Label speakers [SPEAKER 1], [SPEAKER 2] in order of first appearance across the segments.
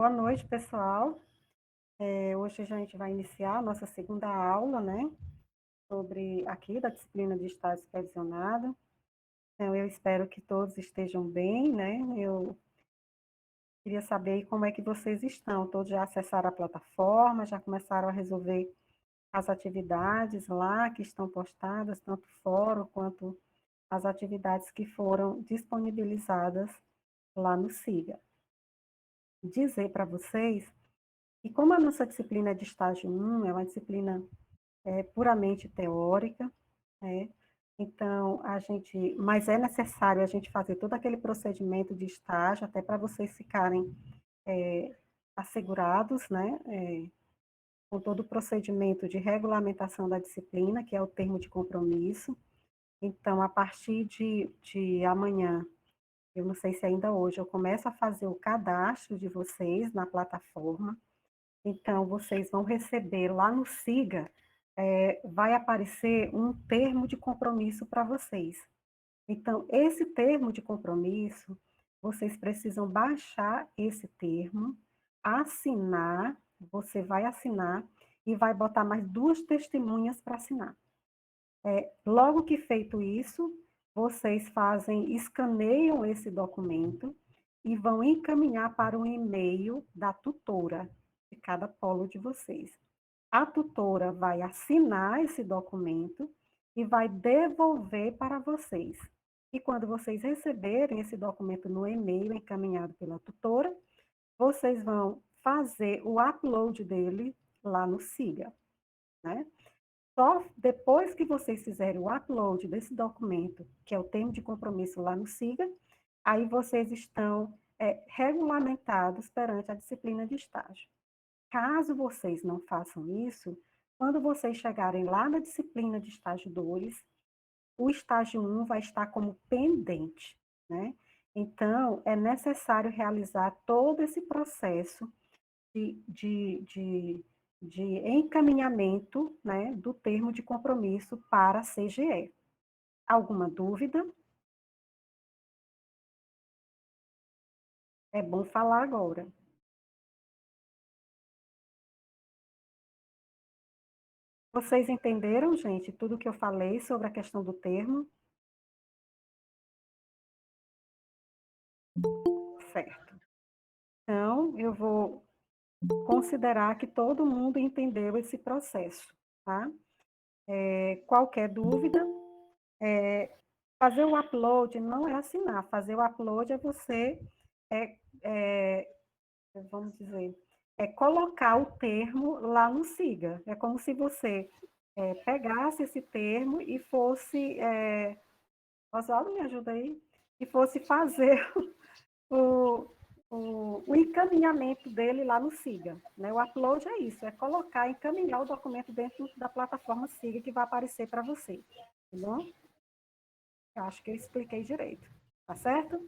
[SPEAKER 1] Boa noite, pessoal. Hoje a gente vai iniciar a nossa segunda aula, né, sobre aqui da disciplina de Estado Supervisionado. Então, eu espero que todos estejam bem, né? Eu queria saber como é que vocês estão. Todos já acessaram a plataforma, já começaram a resolver as atividades lá que estão postadas, tanto o fórum quanto as atividades que foram disponibilizadas lá no SIGA. Dizer para vocês e como a nossa disciplina é de estágio 1, é uma disciplina puramente teórica, né? Então, mas é necessário a gente fazer todo aquele procedimento de estágio, até para vocês ficarem assegurados, né? Com todo o procedimento de regulamentação da disciplina, que é o termo de compromisso. Então, a partir de amanhã, eu não sei se ainda hoje, eu começo a fazer o cadastro de vocês na plataforma. Então, vocês vão receber lá no SIGA, vai aparecer um termo de compromisso para vocês. Então, esse termo de compromisso, vocês precisam baixar esse termo, assinar, você vai assinar e vai botar mais 2 testemunhas para assinar. Logo que feito isso, vocês escaneiam esse documento e vão encaminhar para o e-mail da tutora de cada polo de vocês. A tutora vai assinar esse documento e vai devolver para vocês. E quando vocês receberem esse documento no e-mail encaminhado pela tutora, vocês vão fazer o upload dele lá no SIGA, né? Só depois que vocês fizerem o upload desse documento, que é o termo de compromisso lá no SIGA, aí vocês estão regulamentados perante a disciplina de estágio. Caso vocês não façam isso, quando vocês chegarem lá na disciplina de estágio 2, o estágio 1 vai estar como pendente, né? Então, é necessário realizar todo esse processo de, de, de, de encaminhamento, né, do termo de compromisso para a CGE. Alguma dúvida? É bom falar agora. Vocês entenderam, gente, tudo que eu falei sobre a questão do termo? Certo. Então, eu vou considerar que todo mundo entendeu esse processo, tá? Qualquer dúvida, fazer o upload não é assinar, fazer o upload é você, é, é, vamos dizer, é colocar o termo lá no SIGA. É como se você pegasse esse termo e fosse, Oswaldo, me ajuda aí, e fosse fazer o, o encaminhamento dele lá no SIGA. Né? O upload é isso, é colocar, encaminhar o documento dentro da plataforma SIGA que vai aparecer para você. Tá bom? Eu acho que eu expliquei direito. Tá certo?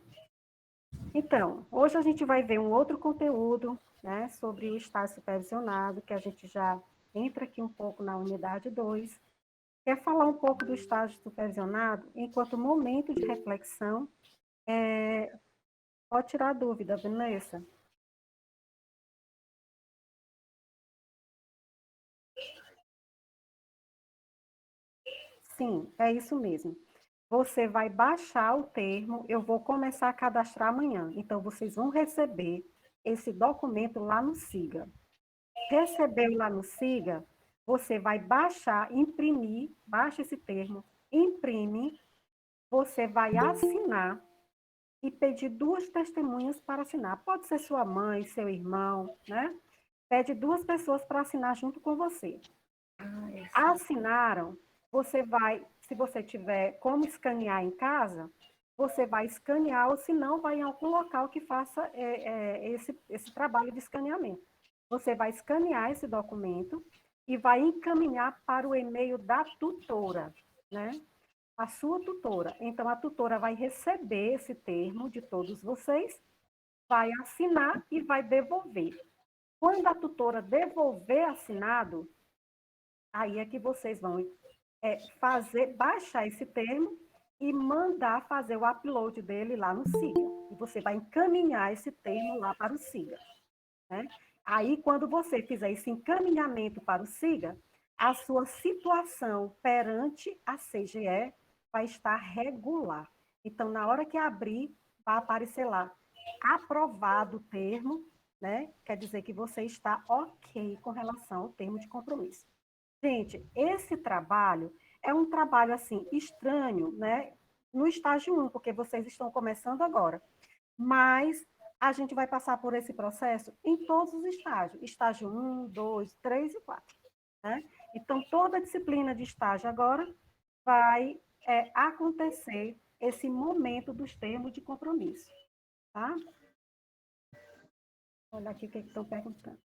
[SPEAKER 1] Então, hoje a gente vai ver um outro conteúdo, né, sobre o estágio supervisionado, que a gente já entra aqui um pouco na unidade 2. Quer falar um pouco do estágio supervisionado enquanto momento de reflexão? Pode tirar a dúvida, Vanessa. Sim, é isso mesmo. Você vai baixar o termo, eu vou começar a cadastrar amanhã. Então, vocês vão receber esse documento lá no SIGA. Recebeu lá no SIGA, você vai baixar, imprimir, baixa esse termo, imprime, você vai assinar e pedir 2 testemunhas para assinar. Pode ser sua mãe, seu irmão, né? Pede 2 pessoas para assinar junto com você. Assinaram, você vai, se você tiver como escanear em casa, você vai escanear, ou se não, vai em algum local que faça esse trabalho de escaneamento. Você vai escanear esse documento e vai encaminhar para o e-mail da tutora, né? A sua tutora. Então, a tutora vai receber esse termo de todos vocês, vai assinar e vai devolver. Quando a tutora devolver assinado, aí é que vocês vão baixar esse termo e mandar fazer o upload dele lá no SIGA. E você vai encaminhar esse termo lá para o SIGA. né? Aí, quando você fizer esse encaminhamento para o SIGA, a sua situação perante a CGE vai estar regular. Então, na hora que abrir, vai aparecer lá, aprovado o termo, né? Quer dizer que você está ok com relação ao termo de compromisso. Gente, esse trabalho é um trabalho, assim, estranho, né? No estágio 1, porque vocês estão começando agora. Mas a gente vai passar por esse processo em todos os estágios. Estágio 1, 2, 3 e 4. Né? Então, toda a disciplina de estágio agora vai acontecer esse momento dos termos de compromisso. Tá? Olha aqui o que estão perguntando.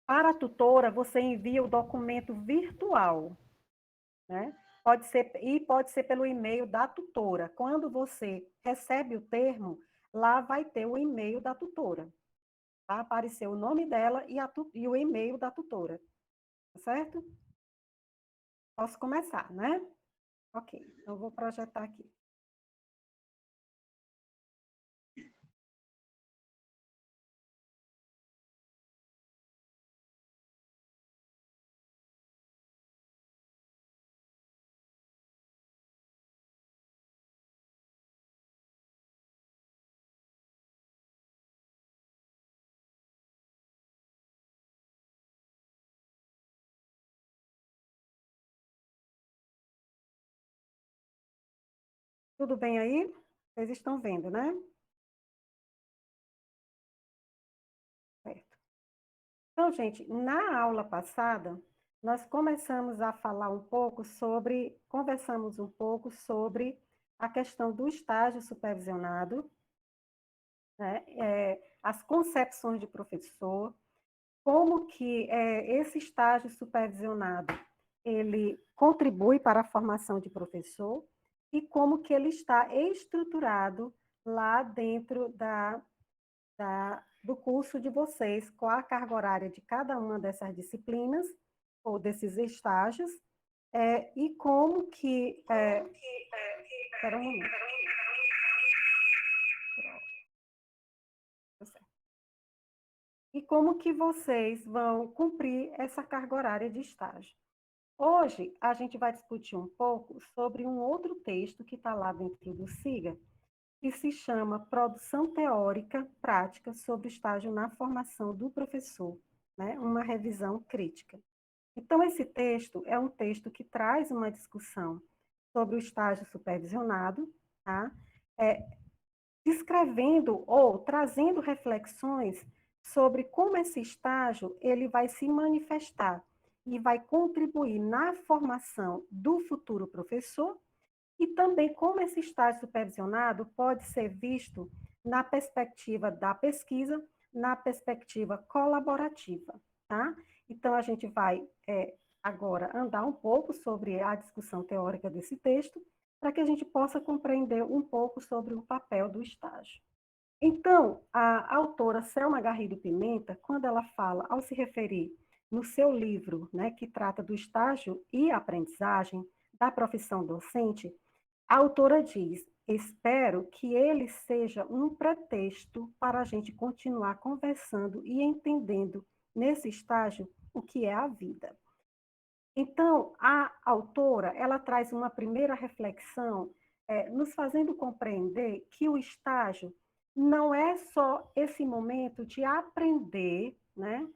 [SPEAKER 1] Para a tutora, você envia o documento virtual, né? Pode ser pelo e-mail da tutora. Quando você recebe o termo, lá vai ter o e-mail da tutora. Vai aparecer o nome dela e o e-mail da tutora. Tá certo? Posso começar, né? Ok, então eu vou projetar aqui. Tudo bem aí? Vocês estão vendo, né? Certo. Então, gente, na aula passada, nós conversamos um pouco sobre a questão do estágio supervisionado, né? As concepções de professor, como que esse estágio supervisionado ele contribui para a formação de professor e como que ele está estruturado lá dentro do curso de vocês, qual a carga horária de cada uma dessas disciplinas ou desses estágios, e como que... espera um momento. E como que vocês vão cumprir essa carga horária de estágio. Hoje, a gente vai discutir um pouco sobre um outro texto que está lá dentro do SIGA, que se chama Produção Teórica Prática sobre o Estágio na Formação do Professor, né? Uma revisão crítica. Então, esse texto é um texto que traz uma discussão sobre o estágio supervisionado, tá? É, descrevendo ou trazendo reflexões sobre como esse estágio ele vai se manifestar e vai contribuir na formação do futuro professor e também como esse estágio supervisionado pode ser visto na perspectiva da pesquisa, na perspectiva colaborativa, tá? Então, a gente vai agora andar um pouco sobre a discussão teórica desse texto, para que a gente possa compreender um pouco sobre o papel do estágio. Então, a autora Selma Garrido Pimenta, quando ela fala, ao se referir no seu livro, né, que trata do estágio e aprendizagem da profissão docente, a autora diz: espero que ele seja um pretexto para a gente continuar conversando e entendendo nesse estágio o que é a vida. Então, a autora, ela traz uma primeira reflexão, nos fazendo compreender que o estágio não é só esse momento de aprender, né,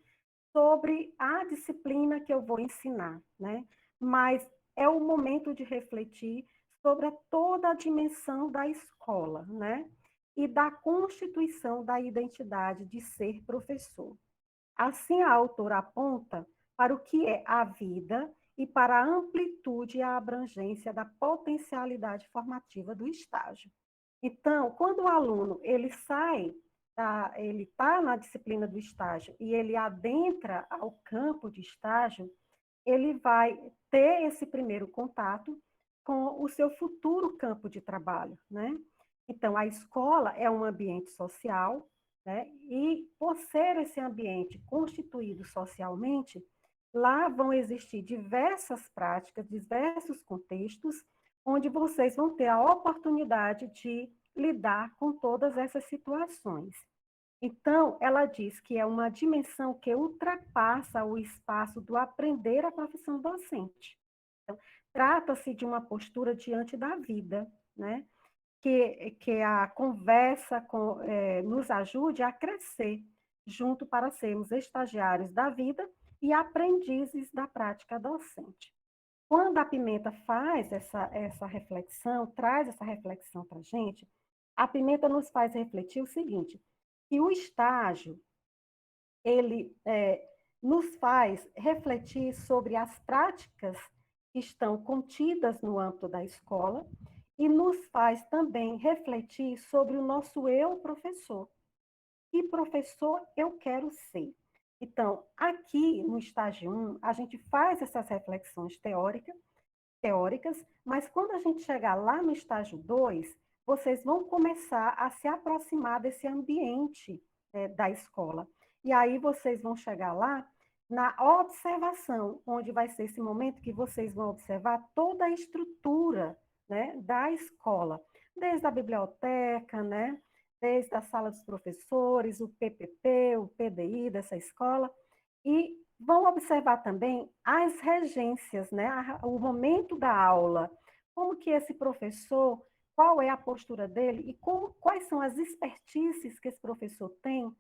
[SPEAKER 1] sobre a disciplina que eu vou ensinar, né, mas é o momento de refletir sobre toda a dimensão da escola, né, e da constituição da identidade de ser professor. Assim, a autora aponta para o que é a vida e para a amplitude e a abrangência da potencialidade formativa do estágio. Então, quando o aluno ele sai, ele está na disciplina do estágio e ele adentra ao campo de estágio, ele vai ter esse primeiro contato com o seu futuro campo de trabalho, né? Então, a escola é um ambiente social, né? E por ser esse ambiente constituído socialmente, lá vão existir diversas práticas, diversos contextos, onde vocês vão ter a oportunidade de lidar com todas essas situações. Então, ela diz que é uma dimensão que ultrapassa o espaço do aprender a profissão docente. Então, trata-se de uma postura diante da vida, né? Que a conversa nos ajude a crescer junto para sermos estagiários da vida e aprendizes da prática docente. Quando a Pimenta faz essa reflexão, traz essa reflexão para a gente, a Pimenta nos faz refletir o seguinte, que o estágio, ele nos faz refletir sobre as práticas que estão contidas no âmbito da escola e nos faz também refletir sobre o nosso eu professor. Que professor eu quero ser? Então, aqui no estágio 1, a gente faz essas reflexões teóricas, mas quando a gente chegar lá no estágio 2, vocês vão começar a se aproximar desse ambiente da escola. E aí vocês vão chegar lá na observação, onde vai ser esse momento que vocês vão observar toda a estrutura, né, da escola, desde a biblioteca, né, desde a sala dos professores, o PPP, o PDI dessa escola, e vão observar também as regências, né? O momento da aula, como que esse professor, qual é a postura dele e quais são as expertices que esse professor tem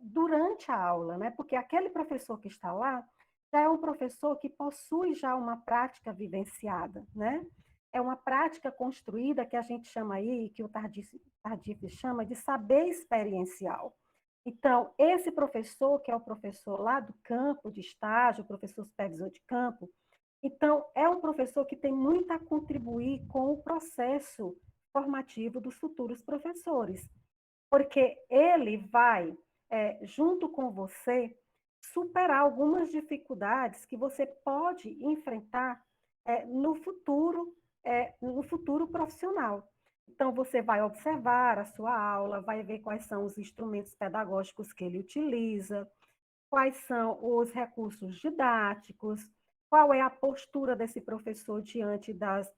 [SPEAKER 1] durante a aula, né? Porque aquele professor que está lá já é um professor que possui já uma prática vivenciada, né? É uma prática construída que a gente chama aí, que o Tardif chama de saber experiencial. Então, esse professor, que é o professor lá do campo de estágio, o professor supervisor de campo, então, é um professor que tem muito a contribuir com o processo formativo dos futuros professores, porque ele vai, junto com você, superar algumas dificuldades que você pode enfrentar no futuro profissional. Então, você vai observar a sua aula, vai ver quais são os instrumentos pedagógicos que ele utiliza, quais são os recursos didáticos, qual é a postura desse professor diante das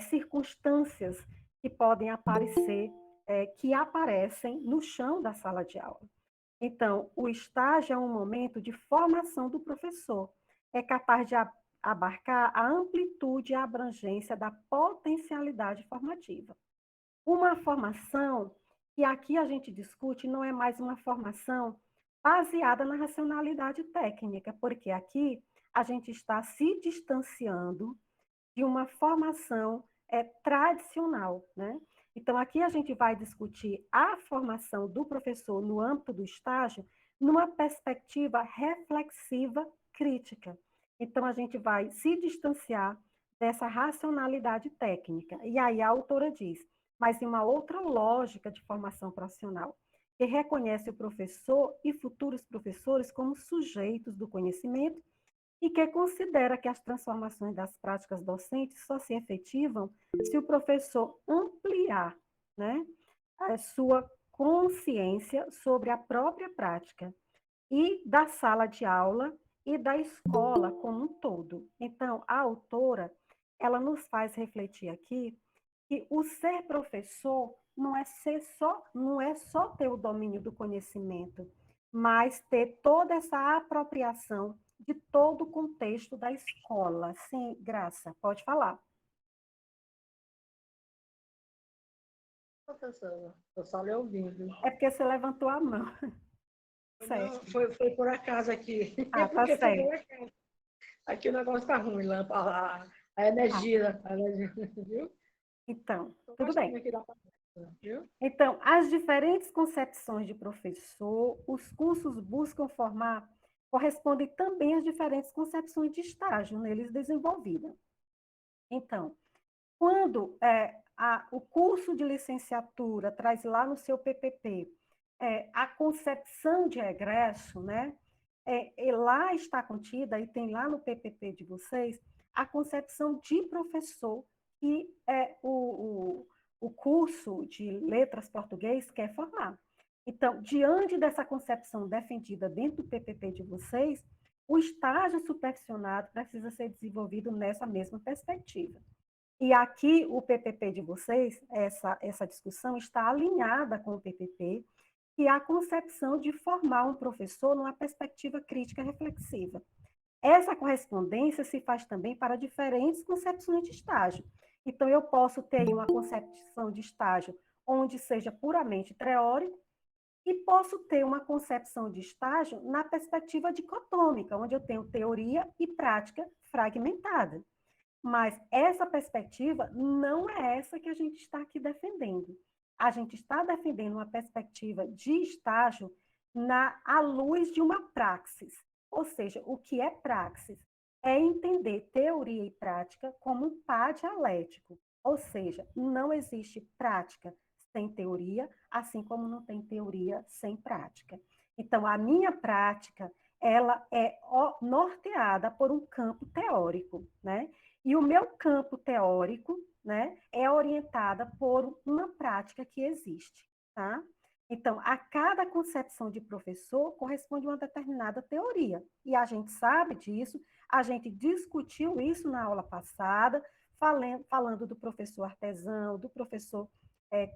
[SPEAKER 1] circunstâncias que podem aparecer, que aparecem no chão da sala de aula. Então, o estágio é um momento de formação do professor. É capaz de abarcar a amplitude e a abrangência da potencialidade formativa. Uma formação que aqui a gente discute não é mais uma formação baseada na racionalidade técnica, porque aqui a gente está se distanciando de uma formação tradicional, né? Então, aqui a gente vai discutir a formação do professor no âmbito do estágio numa perspectiva reflexiva crítica. Então, a gente vai se distanciar dessa racionalidade técnica. E aí a autora diz, mas em uma outra lógica de formação profissional, que reconhece o professor e futuros professores como sujeitos do conhecimento e que considera que as transformações das práticas docentes só se efetivam se o professor ampliar, né, a sua consciência sobre a própria prática e da sala de aula e da escola como um todo. Então, a autora, ela nos faz refletir aqui que o ser professor não é só ter o domínio do conhecimento, mas ter toda essa apropriação de todo o contexto da escola. Sim, Graça, pode falar.
[SPEAKER 2] Professora, estou só lhe ouvindo.
[SPEAKER 1] É porque você levantou a mão.
[SPEAKER 2] Não,
[SPEAKER 1] Certo.
[SPEAKER 2] foi por acaso aqui. É
[SPEAKER 1] Ah, tá
[SPEAKER 2] porque foi por
[SPEAKER 1] certo.
[SPEAKER 2] acaso. Aqui o negócio está ruim, lá,
[SPEAKER 1] Ah,
[SPEAKER 2] a energia, viu?
[SPEAKER 1] então,
[SPEAKER 2] Estou
[SPEAKER 1] tudo
[SPEAKER 2] gostando
[SPEAKER 1] bem.
[SPEAKER 2] aqui da palestra, viu?
[SPEAKER 1] Então, as diferentes concepções de professor, os cursos buscam formar, correspondem também às diferentes concepções de estágio neles desenvolvidas. Então, quando o curso de licenciatura traz lá no seu PPP a concepção de egresso, né? E lá está contida, e tem lá no PPP de vocês, a concepção de professor que o curso de letras português quer formar. Então, diante dessa concepção defendida dentro do PPP de vocês, o estágio supervisionado precisa ser desenvolvido nessa mesma perspectiva. E aqui o PPP de vocês, essa discussão está alinhada com o PPP, que é a concepção de formar um professor numa perspectiva crítica reflexiva. Essa correspondência se faz também para diferentes concepções de estágio. Então, eu posso ter uma concepção de estágio onde seja puramente teórico, e posso ter uma concepção de estágio na perspectiva dicotômica, onde eu tenho teoria e prática fragmentada. Mas essa perspectiva não é essa que a gente está aqui defendendo. A gente está defendendo uma perspectiva de estágio à luz de uma praxis. Ou seja, o que é praxis? É entender teoria e prática como um par dialético. Ou seja, não existe prática sem teoria, assim como não tem teoria sem prática. Então, a minha prática, ela é norteada por um campo teórico, né? E o meu campo teórico, né, é orientada por uma prática que existe, tá? Então, a cada concepção de professor corresponde uma determinada teoria. E a gente sabe disso, a gente discutiu isso na aula passada, falando do professor artesão, do professor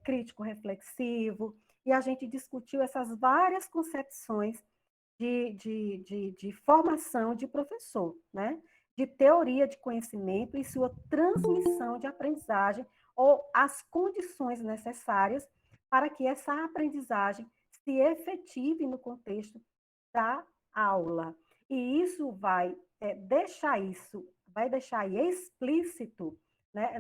[SPEAKER 1] crítico reflexivo, e a gente discutiu essas várias concepções de formação de professor, né? De teoria de conhecimento e sua transmissão de aprendizagem ou as condições necessárias para que essa aprendizagem se efetive no contexto da aula. E isso vai deixar explícito, né,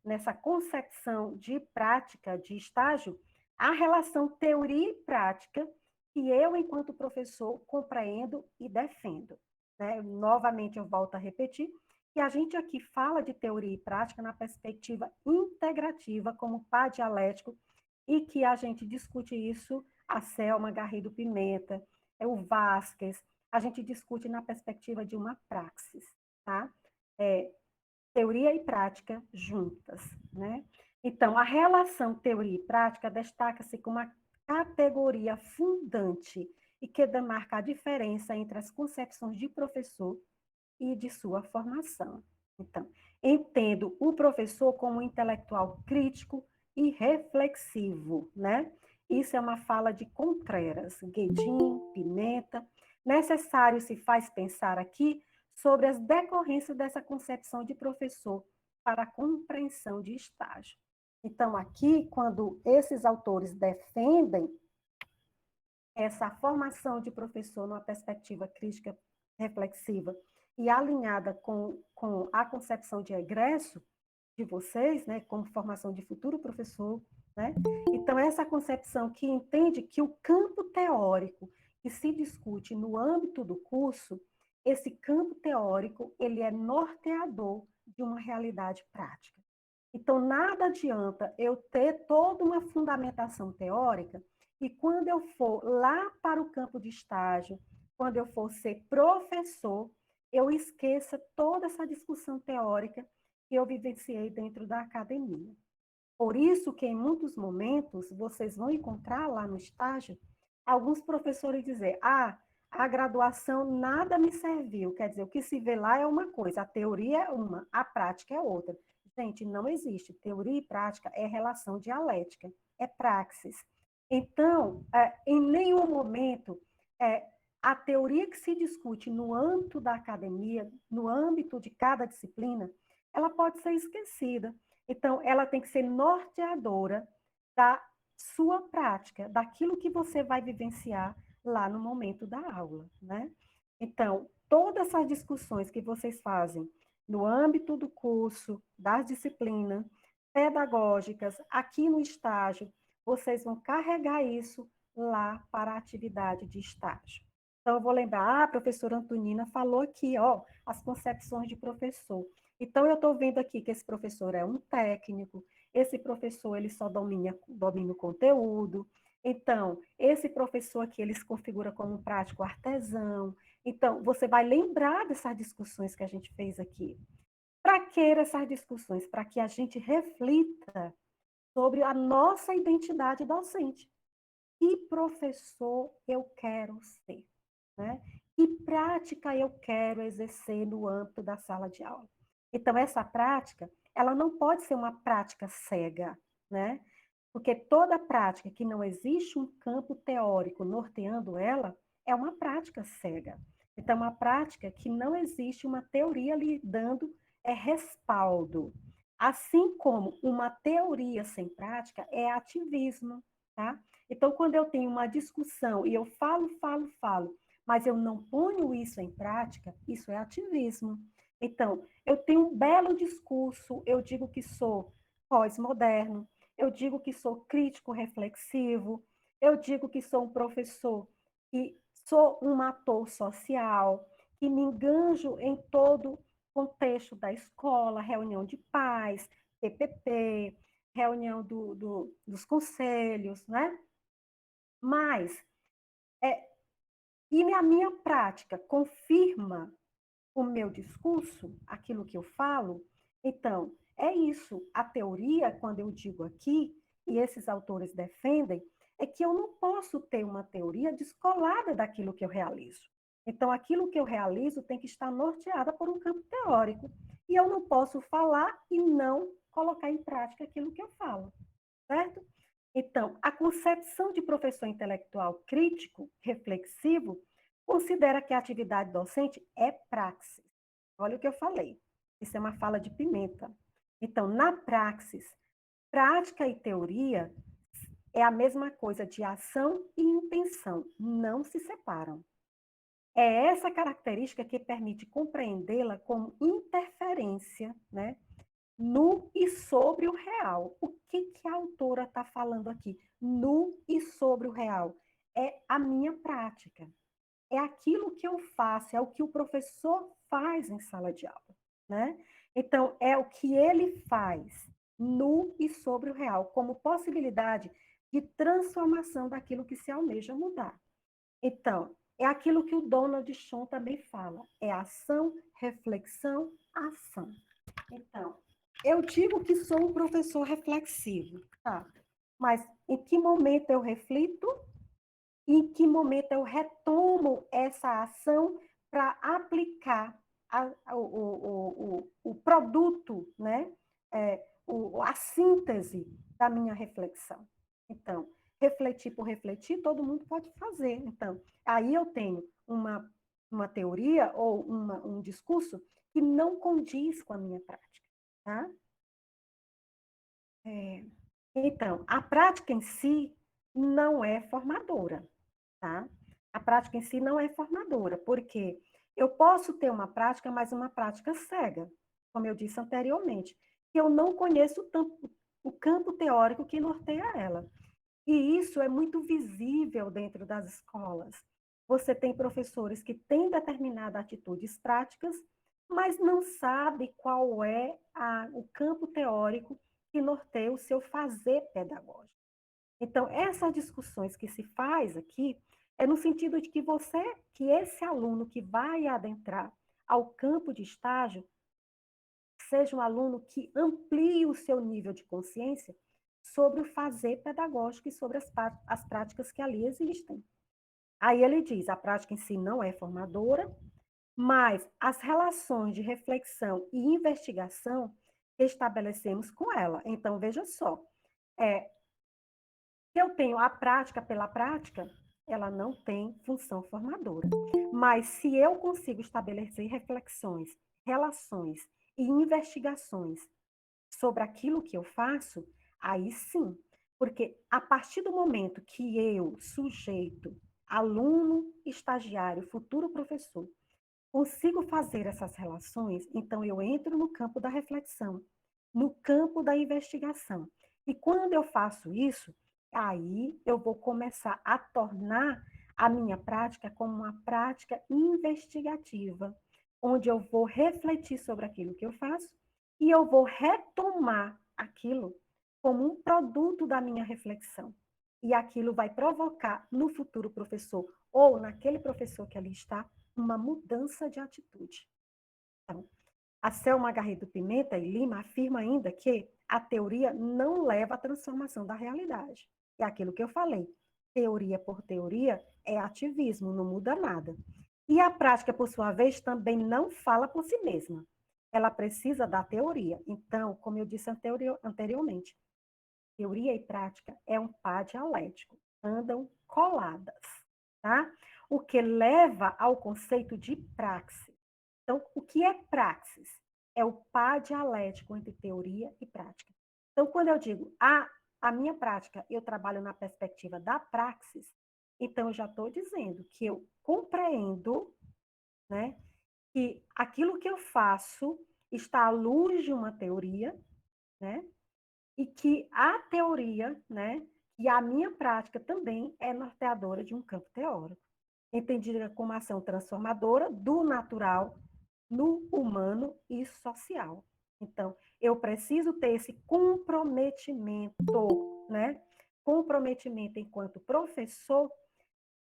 [SPEAKER 1] nessa concepção de prática, de estágio, a relação teoria e prática que eu, enquanto professor, compreendo e defendo. Né? Novamente, eu volto a repetir que a gente aqui fala de teoria e prática na perspectiva integrativa, como par dialético, e que a gente discute isso, a Selma Garrido Pimenta, o Vasquez, a gente discute na perspectiva de uma praxis, tá? Teoria e prática juntas, né? Então, a relação teoria e prática destaca-se como uma categoria fundante e que demarca a diferença entre as concepções de professor e de sua formação. Então, entendo o professor como um intelectual crítico e reflexivo, né? Isso é uma fala de Contreras, Guedin, Pimenta. Necessário se faz pensar aqui sobre as decorrências dessa concepção de professor para a compreensão de estágio. Então, aqui, quando esses autores defendem essa formação de professor numa perspectiva crítica reflexiva e alinhada com a concepção de egresso de vocês, né, como formação de futuro professor, né? Então, essa concepção que entende que o campo teórico que se discute no âmbito do curso, esse campo teórico, ele é norteador de uma realidade prática. Então, nada adianta eu ter toda uma fundamentação teórica e quando eu for lá para o campo de estágio, quando eu for ser professor, eu esqueça toda essa discussão teórica que eu vivenciei dentro da academia. Por isso que em muitos momentos vocês vão encontrar lá no estágio alguns professores dizer: "Ah, a graduação nada me serviu". Quer dizer, o que se vê lá é uma coisa, a teoria é uma, a prática é outra. Gente, não existe. Teoria e prática é relação dialética, é praxis. Então, em nenhum momento, a teoria que se discute no âmbito da academia, no âmbito de cada disciplina, ela pode ser esquecida. Então, ela tem que ser norteadora da sua prática, daquilo que você vai vivenciar lá no momento da aula, né? Então, todas essas discussões que vocês fazem no âmbito do curso, das disciplinas pedagógicas, aqui no estágio, vocês vão carregar isso lá para a atividade de estágio. Então, eu vou lembrar, a professora Antonina falou aqui, ó, as concepções de professor. Então, eu estou vendo aqui que esse professor é um técnico, esse professor ele só domina o conteúdo, então, esse professor aqui, ele se configura como um prático artesão. Então, você vai lembrar dessas discussões que a gente fez aqui. Para que essas discussões? Para que a gente reflita sobre a nossa identidade docente. Que professor eu quero ser? Né? Que prática eu quero exercer no âmbito da sala de aula? Então, essa prática, ela não pode ser uma prática cega, né? Porque toda prática que não existe um campo teórico norteando ela é uma prática cega. Então, uma prática que não existe uma teoria lhe dando respaldo. Assim como uma teoria sem prática é ativismo, tá? Então, quando eu tenho uma discussão e eu falo, mas eu não ponho isso em prática, isso é ativismo. Então, eu tenho um belo discurso, eu digo que sou pós-moderno, eu digo que sou crítico reflexivo, eu digo que sou um professor, que sou um ator social, que me enganjo em todo contexto da escola, reunião de pais, PPP, reunião dos conselhos, né? Mas, e a minha prática confirma o meu discurso, aquilo que eu falo? Então, é isso. A teoria, quando eu digo aqui, e esses autores defendem, é que eu não posso ter uma teoria descolada daquilo que eu realizo. Então, aquilo que eu realizo tem que estar norteada por um campo teórico. E eu não posso falar e não colocar em prática aquilo que eu falo, certo? Então, a concepção de professor intelectual crítico, reflexivo, considera que a atividade docente é praxis. Olha o que eu falei. Isso é uma fala de Pimenta. Então, na praxis, prática e teoria é a mesma coisa de ação e intenção, não se separam. É essa característica que permite compreendê-la como interferência, né, no e sobre o real. O que a autora está falando aqui? No e sobre o real. É a minha prática. É aquilo que eu faço, é o que o professor faz em sala de aula, né? Então, é o que ele faz no e sobre o real, como possibilidade de transformação daquilo que se almeja mudar. Então, é aquilo que o Donald Schoen também fala, é ação, reflexão, ação. Então, eu digo que sou um professor reflexivo, tá? Mas em que momento eu reflito? Em que momento eu retomo essa ação para aplicar o produto, né? A síntese da minha reflexão. Então, refletir por refletir, todo mundo pode fazer. Então, aí eu tenho uma teoria ou um discurso que não condiz com a minha prática. Tá? Então, a prática em si não é formadora. Tá? A prática em si não é formadora, porque eu posso ter uma prática, mas uma prática cega, como eu disse anteriormente, que eu não conheço o campo teórico que norteia ela. E isso é muito visível dentro das escolas. Você tem professores que têm determinadas atitudes práticas, mas não sabe qual é o campo teórico que norteia o seu fazer pedagógico. Então, essas discussões que se faz aqui é no sentido de que esse aluno que vai adentrar ao campo de estágio, seja um aluno que amplie o seu nível de consciência sobre o fazer pedagógico e sobre as práticas que ali existem. Aí ele diz, a prática em si não é formadora, mas as relações de reflexão e investigação que estabelecemos com ela. Então, veja só, se eu tenho a prática pela prática, ela não tem função formadora. Mas se eu consigo estabelecer reflexões, relações e investigações sobre aquilo que eu faço, aí sim. Porque a partir do momento que eu, sujeito, aluno, estagiário, futuro professor, consigo fazer essas relações, então eu entro no campo da reflexão, no campo da investigação. E quando eu faço isso, aí eu vou começar a tornar a minha prática como uma prática investigativa, onde eu vou refletir sobre aquilo que eu faço e eu vou retomar aquilo como um produto da minha reflexão. E aquilo vai provocar no futuro professor ou naquele professor que ali está uma mudança de atitude. Então, a Selma Garrido Pimenta e Lima afirma ainda que a teoria não leva à transformação da realidade. É aquilo que eu falei. Teoria por teoria é ativismo, não muda nada. E a prática, por sua vez, também não fala por si mesma. ela precisa da teoria. Então, como eu disse anteriormente, teoria e prática é um par dialético, andam coladas, tá? O que leva ao conceito de praxis. Então, o que é praxis? É o par dialético entre teoria e prática. Então, quando eu digo a minha prática, eu trabalho na perspectiva da praxis, então eu já estou dizendo que eu compreendo, né, que aquilo que eu faço está à luz de uma teoria, né, e que a teoria, né, e a minha prática também é norteadora de um campo teórico, entendida como ação transformadora do natural no humano e social. Então, eu preciso ter esse comprometimento, né? Comprometimento enquanto professor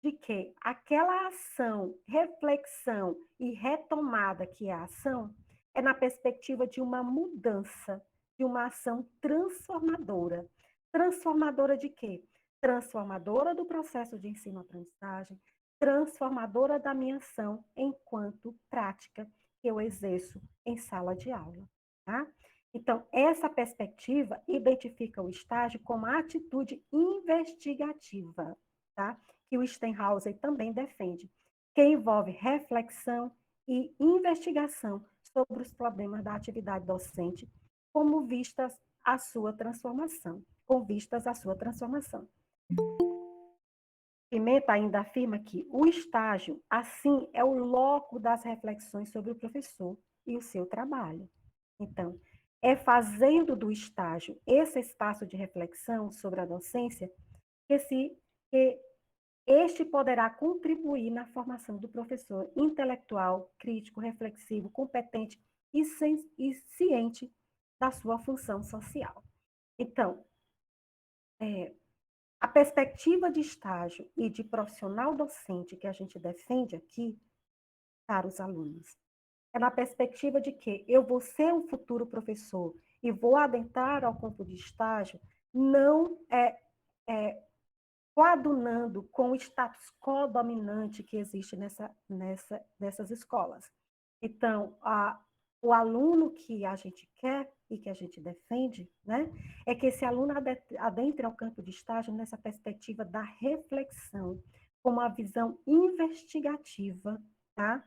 [SPEAKER 1] de que aquela ação, reflexão e retomada que é a ação é na perspectiva de uma mudança, de uma ação transformadora. Transformadora de quê? Transformadora do processo de ensino-aprendizagem, transformadora da minha ação enquanto prática que eu exerço em sala de aula. Tá? Então, essa perspectiva identifica o estágio como a atitude investigativa, tá? Que o Stenhausen também defende, que envolve reflexão e investigação sobre os problemas da atividade docente, como vistas à sua transformação, com vistas à sua transformação. Pimenta ainda afirma que o estágio, assim, é o loco das reflexões sobre o professor e o seu trabalho. Então, é fazendo do estágio esse espaço de reflexão sobre a docência que este poderá contribuir na formação do professor intelectual, crítico, reflexivo, competente e ciente da sua função social. Então, a perspectiva de estágio e de profissional docente que a gente defende aqui, caros alunos, é na perspectiva de que eu vou ser um futuro professor e vou adentrar ao campo de estágio, não coadunando com o status quo dominante que existe nessas escolas. Então, o aluno que a gente quer e que a gente defende, né, é que esse aluno adentre ao campo de estágio nessa perspectiva da reflexão, com uma visão investigativa, tá?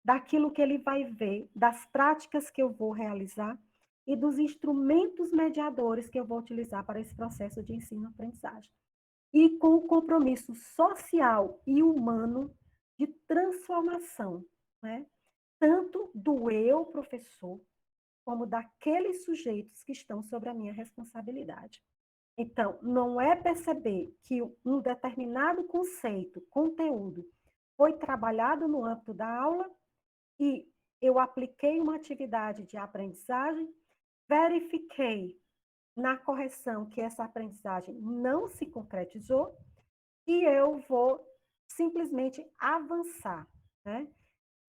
[SPEAKER 1] Daquilo que ele vai ver, das práticas que eu vou realizar e dos instrumentos mediadores que eu vou utilizar para esse processo de ensino-aprendizagem. E com o compromisso social e humano de transformação, né? Tanto do eu, professor, como daqueles sujeitos que estão sobre a minha responsabilidade. Então, não é perceber que um determinado conceito, conteúdo, foi trabalhado no âmbito da aula e eu apliquei uma atividade de aprendizagem, verifiquei na correção que essa aprendizagem não se concretizou e eu vou simplesmente avançar, né?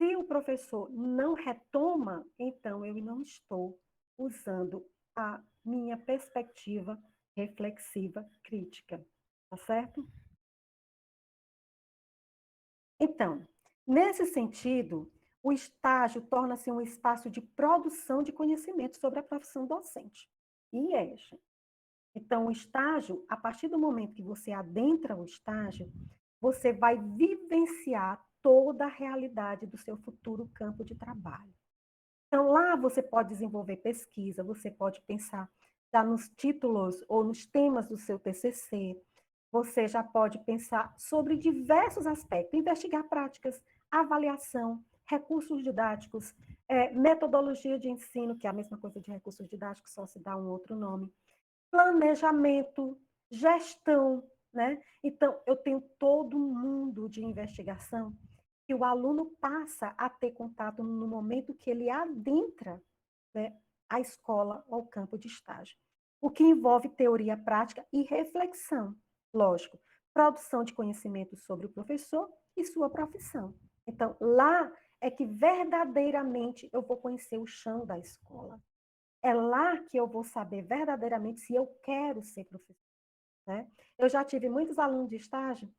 [SPEAKER 1] Se o professor não retoma, então eu não estou usando a minha perspectiva reflexiva crítica, tá certo? Então, nesse sentido, o estágio torna-se um espaço de produção de conhecimento sobre a profissão docente. E é, gente. Então, o estágio, a partir do momento que você adentra o estágio, você vai vivenciar toda a realidade do seu futuro campo de trabalho. Então, lá você pode desenvolver pesquisa, você pode pensar já nos títulos ou nos temas do seu TCC, você já pode pensar sobre diversos aspectos, investigar práticas, avaliação, recursos didáticos, metodologia de ensino, que é a mesma coisa de recursos didáticos, só se dá um outro nome, planejamento, gestão, né? Então, eu tenho todo um mundo de investigação que o aluno passa a ter contato no momento que ele adentra, né, a escola ou o campo de estágio. O que envolve teoria prática e reflexão, lógico, produção de conhecimento sobre o professor e sua profissão. Então, lá é que verdadeiramente eu vou conhecer o chão da escola. É lá que eu vou saber verdadeiramente se eu quero ser professor, né? Eu já tive muitos alunos de estágio,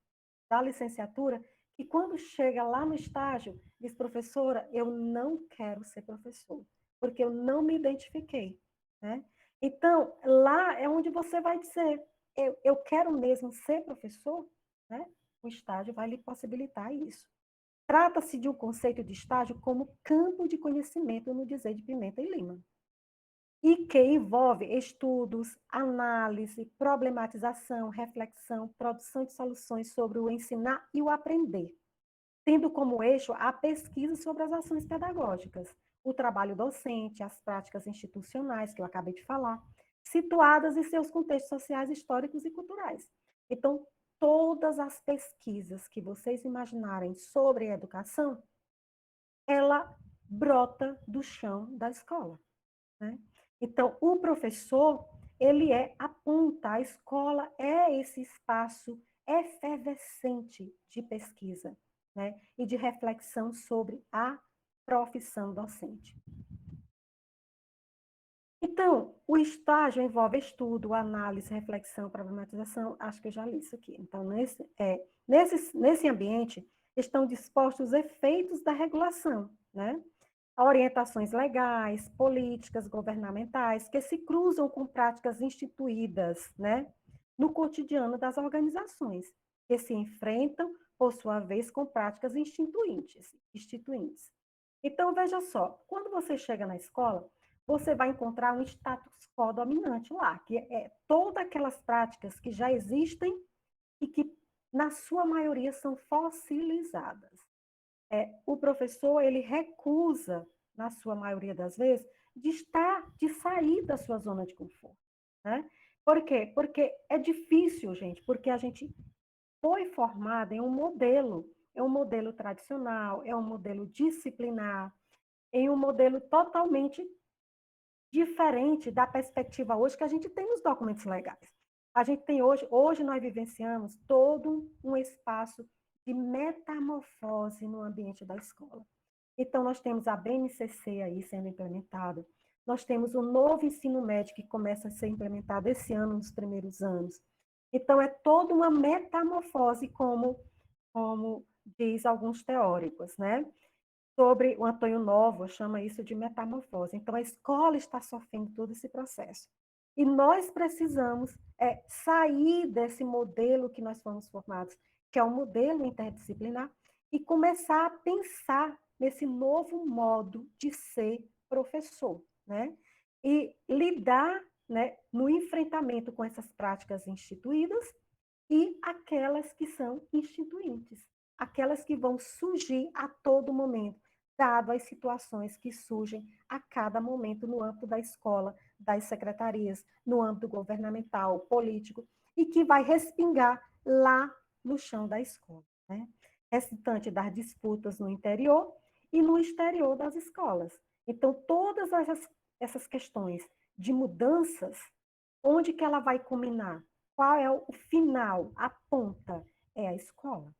[SPEAKER 1] da licenciatura, que quando chega lá no estágio, diz, professora, eu não quero ser professor, porque eu não me identifiquei, né? Então, lá é onde você vai dizer, eu quero mesmo ser professor, né? O estágio vai lhe possibilitar isso. Trata-se de um conceito de estágio como campo de conhecimento, no dizer de Pimenta e Lima, e que envolve estudos, análise, problematização, reflexão, produção de soluções sobre o ensinar e o aprender, tendo como eixo a pesquisa sobre as ações pedagógicas, o trabalho docente, as práticas institucionais, que eu acabei de falar, situadas em seus contextos sociais, históricos e culturais. Então, todas as pesquisas que vocês imaginarem sobre a educação, ela brota do chão da escola, né? Então, o professor, ele é a ponta, a escola é esse espaço efervescente de pesquisa, né? E de reflexão sobre a profissão docente. Então, o estágio envolve estudo, análise, reflexão, problematização, acho que eu já li isso aqui. Então, nesse ambiente estão dispostos os efeitos da regulação, né? Orientações legais, políticas, governamentais, que se cruzam com práticas instituídas, né, no cotidiano das organizações, que se enfrentam, por sua vez, com práticas instituintes. Então, veja só, quando você chega na escola, você vai encontrar um status quo dominante lá, que é todas aquelas práticas que já existem e que, na sua maioria, são fossilizadas. O professor, ele recusa, na sua maioria das vezes, de sair da sua zona de conforto, né? Por quê? Porque é difícil, gente, porque a gente foi formado em é um modelo tradicional, é um modelo disciplinar, em um modelo totalmente diferente da perspectiva hoje que a gente tem nos documentos legais. A gente tem hoje nós vivenciamos todo um espaço de metamorfose no ambiente da escola. Então, nós temos a BNCC aí sendo implementada, nós temos o novo ensino médio que começa a ser implementado esse ano, nos primeiros anos. Então, é toda uma metamorfose, como diz alguns teóricos, né? Sobre o Antônio Novo, chama isso de metamorfose. Então, a escola está sofrendo todo esse processo. E nós precisamos sair desse modelo que nós fomos formados, que é o modelo interdisciplinar, e começar a pensar nesse novo modo de ser professor, né? E lidar, né, no enfrentamento com essas práticas instituídas e aquelas que são instituintes, aquelas que vão surgir a todo momento, dado as situações que surgem a cada momento no âmbito da escola, das secretarias, no âmbito governamental, político, e que vai respingar lá no chão da escola, né? Resultante das disputas no interior e no exterior das escolas. Então, todas essas questões de mudanças, onde que ela vai culminar? Qual é o final, a ponta? É a escola.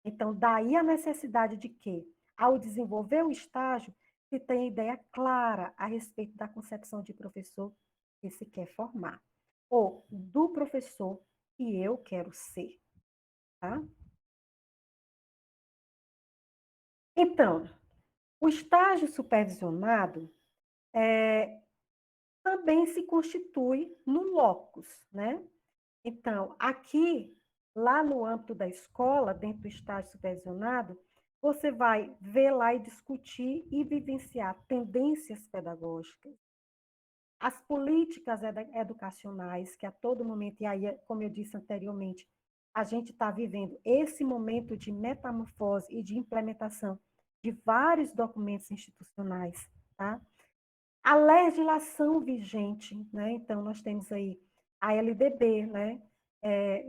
[SPEAKER 1] Então, daí a necessidade de que, ao desenvolver o estágio, se tenha ideia clara a respeito da concepção de professor que se quer formar, ou do professor que eu quero ser. Tá? Então, o estágio supervisionado também se constitui no locus, né? Então, aqui, lá no âmbito da escola, dentro do estágio supervisionado, você vai ver lá e discutir e vivenciar tendências pedagógicas, as políticas educacionais, que a todo momento, e aí, como eu disse anteriormente, a gente está vivendo esse momento de metamorfose e de implementação de vários documentos institucionais, tá? A legislação vigente, né? Então, nós temos aí a LDB, né?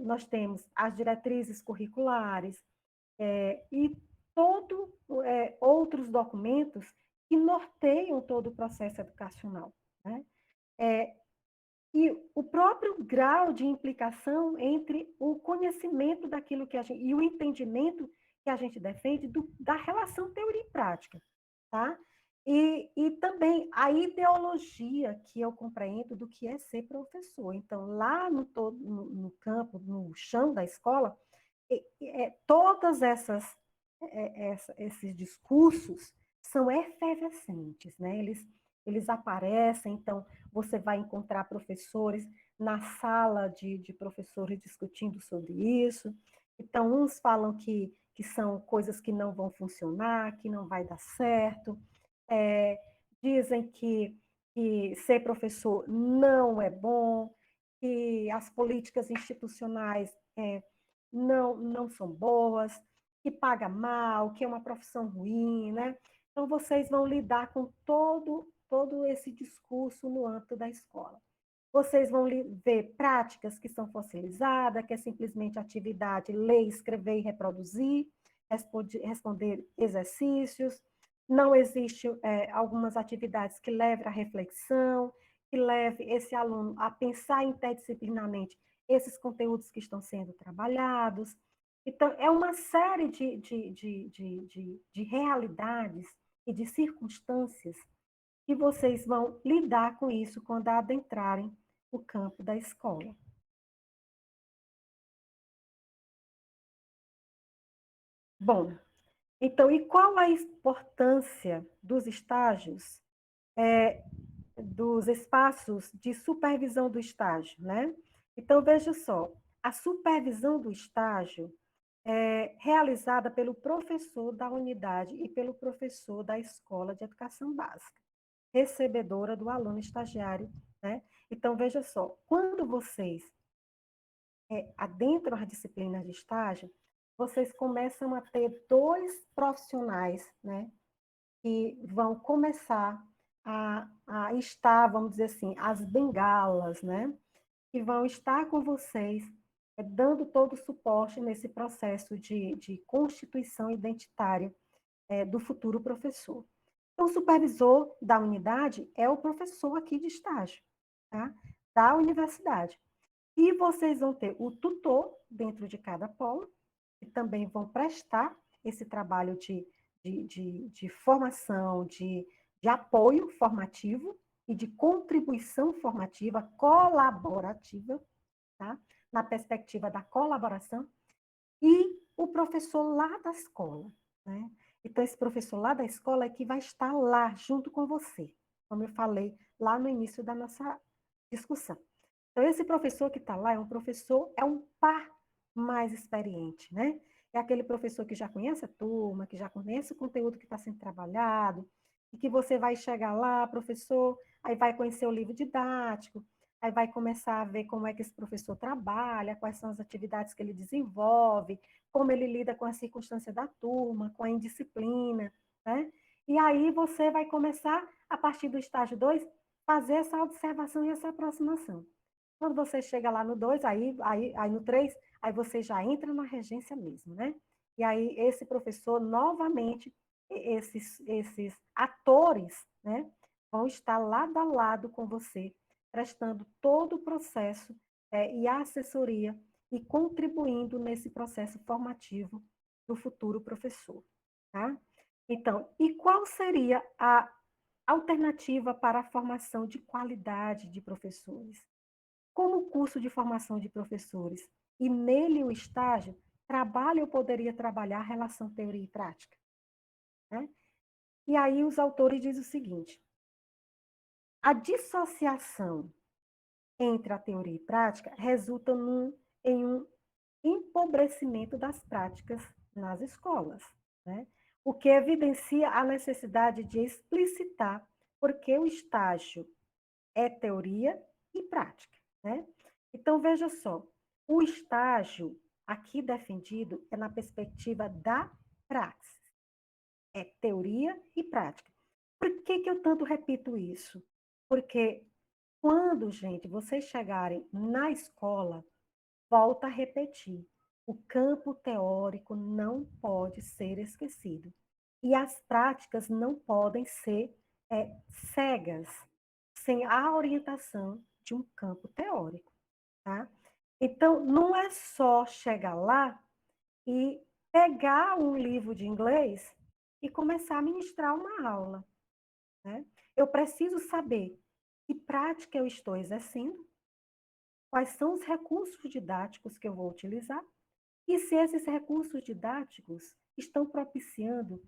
[SPEAKER 1] Nós temos as diretrizes curriculares e outros documentos que norteiam todo o processo educacional, né? E o próprio grau de implicação entre o conhecimento daquilo que a gente, e o entendimento que a gente defende da relação teoria e prática, tá? E também a ideologia que eu compreendo do que é ser professor. Então, lá no campo, no chão da escola, todas esses discursos são efervescentes, né? eles aparecem, então você vai encontrar professores na sala de professores discutindo sobre isso. Então, uns falam que são coisas que não vão funcionar, que não vai dar certo, é, dizem que ser professor não é bom, que as políticas institucionais não são boas, que paga mal, que é uma profissão ruim, né? Então, vocês vão lidar com todo esse discurso no âmbito da escola. Vocês vão ver práticas que são fossilizadas, que é simplesmente atividade, ler, escrever e reproduzir, responder exercícios. Não existe algumas atividades que levem à reflexão, que leve esse aluno a pensar interdisciplinarmente esses conteúdos que estão sendo trabalhados. Então, é uma série de realidades e de circunstâncias que vocês vão lidar com isso quando adentrarem o campo da escola. Bom, então, e qual a importância dos estágios, dos espaços de supervisão do estágio, né? Então, veja só, a supervisão do estágio é realizada pelo professor da unidade e pelo professor da escola de educação básica, recebedora do aluno estagiário, né? Então, veja só, quando vocês adentram as disciplinas de estágio, vocês começam a ter dois profissionais, né, que vão começar a estar, vamos dizer assim, as bengalas, né, que vão estar com vocês, dando todo o suporte nesse processo de constituição identitária do futuro professor. Então, o supervisor da unidade é o professor aqui de estágio, tá? Da universidade. E vocês vão ter o tutor dentro de cada polo, que também vão prestar esse trabalho de formação, de apoio formativo e de contribuição formativa colaborativa, tá? Na perspectiva da colaboração, e o professor lá da escola, né? Então, esse professor lá da escola é que vai estar lá junto com você, como eu falei lá no início da nossa discussão. Então, esse professor que está lá é um par mais experiente, né? É aquele professor que já conhece a turma, que já conhece o conteúdo que está sendo trabalhado, e que você vai chegar lá, professor, aí vai conhecer o livro didático, aí vai começar a ver como é que esse professor trabalha, quais são as atividades que ele desenvolve, como ele lida com a circunstância da turma, com a indisciplina, né? E aí você vai começar, a partir do estágio 2, fazer essa observação e essa aproximação. Quando você chega lá no 2, aí no 3, aí você já entra na regência mesmo, né? E aí esse professor, novamente, esses atores, né, vão estar lado a lado com você, prestando todo o processo e a assessoria e contribuindo nesse processo formativo do futuro professor, tá? Então, e qual seria a alternativa para a formação de qualidade de professores? Como o curso de formação de professores e nele o estágio, eu poderia trabalhar a relação teoria e prática, né? E aí os autores dizem o seguinte: a dissociação entre a teoria e prática resulta em um empobrecimento das práticas nas escolas, né? O que evidencia a necessidade de explicitar porque o estágio é teoria e prática, né? Então, veja só, o estágio aqui defendido é na perspectiva da praxis, é teoria e prática. Por que eu tanto repito isso? Porque quando, gente, vocês chegarem na escola, volta a repetir, o campo teórico não pode ser esquecido. E as práticas não podem ser cegas, sem a orientação de um campo teórico, tá? Então, não é só chegar lá e pegar um livro de inglês e começar a ministrar uma aula, né? Eu preciso saber que prática eu estou exercendo, quais são os recursos didáticos que eu vou utilizar e se esses recursos didáticos estão propiciando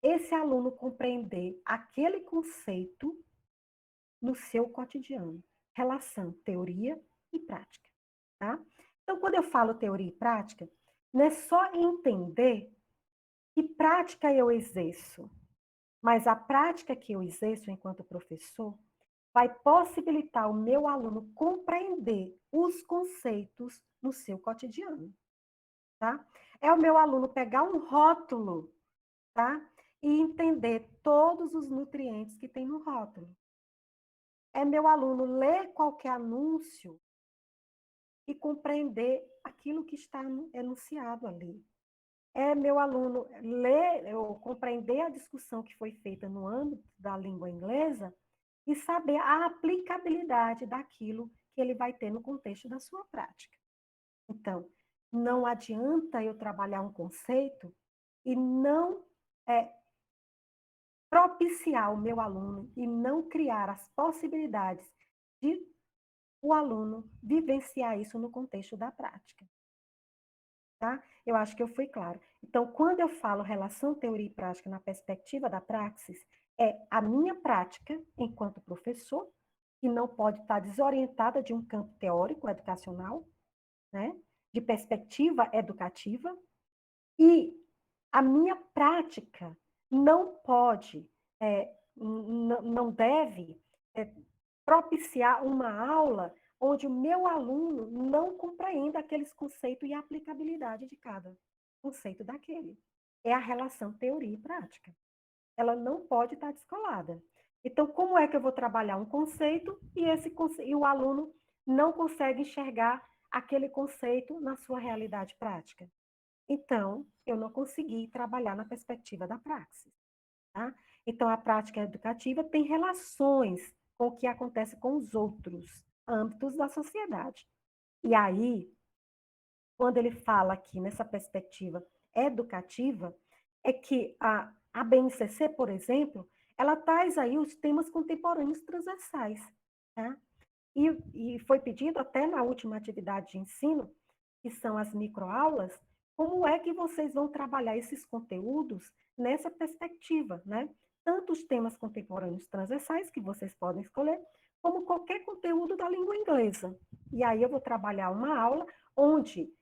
[SPEAKER 1] esse aluno compreender aquele conceito no seu cotidiano. Relação teoria e prática, tá? Então, quando eu falo teoria e prática, não é só entender que prática eu exerço, mas a prática que eu exerço enquanto professor vai possibilitar o meu aluno compreender os conceitos no seu cotidiano, tá? É o meu aluno pegar um rótulo, tá? E entender todos os nutrientes que tem no rótulo. É meu aluno ler qualquer anúncio e compreender aquilo que está enunciado ali. É meu aluno ler ou compreender a discussão que foi feita no âmbito da língua inglesa e saber a aplicabilidade daquilo que ele vai ter no contexto da sua prática. Então, não adianta eu trabalhar um conceito e não propiciar o meu aluno e não criar as possibilidades de o aluno vivenciar isso no contexto da prática. Tá? Eu acho que eu fui clara. Então, quando eu falo relação teoria e prática na perspectiva da praxis, é a minha prática enquanto professor, que não pode estar desorientada de um campo teórico educacional, né? De perspectiva educativa, e a minha prática não pode, não deve propiciar uma aula onde o meu aluno não compreenda aqueles conceitos e a aplicabilidade de cada conceito daquele. É a relação teoria e prática. Ela não pode estar descolada. Então, como é que eu vou trabalhar um conceito e o aluno não consegue enxergar aquele conceito na sua realidade prática? Então, eu não consegui trabalhar na perspectiva da praxis. Tá? Então, a prática educativa tem relações com o que acontece com os outros âmbitos da sociedade. E aí, quando ele fala aqui nessa perspectiva educativa, é que a BNCC, por exemplo, ela traz aí os temas contemporâneos transversais. Tá? E foi pedido até na última atividade de ensino, que são as microaulas, como é que vocês vão trabalhar esses conteúdos nessa perspectiva, né? Tanto os temas contemporâneos transversais, que vocês podem escolher, como qualquer conteúdo da língua inglesa. E aí eu vou trabalhar uma aula onde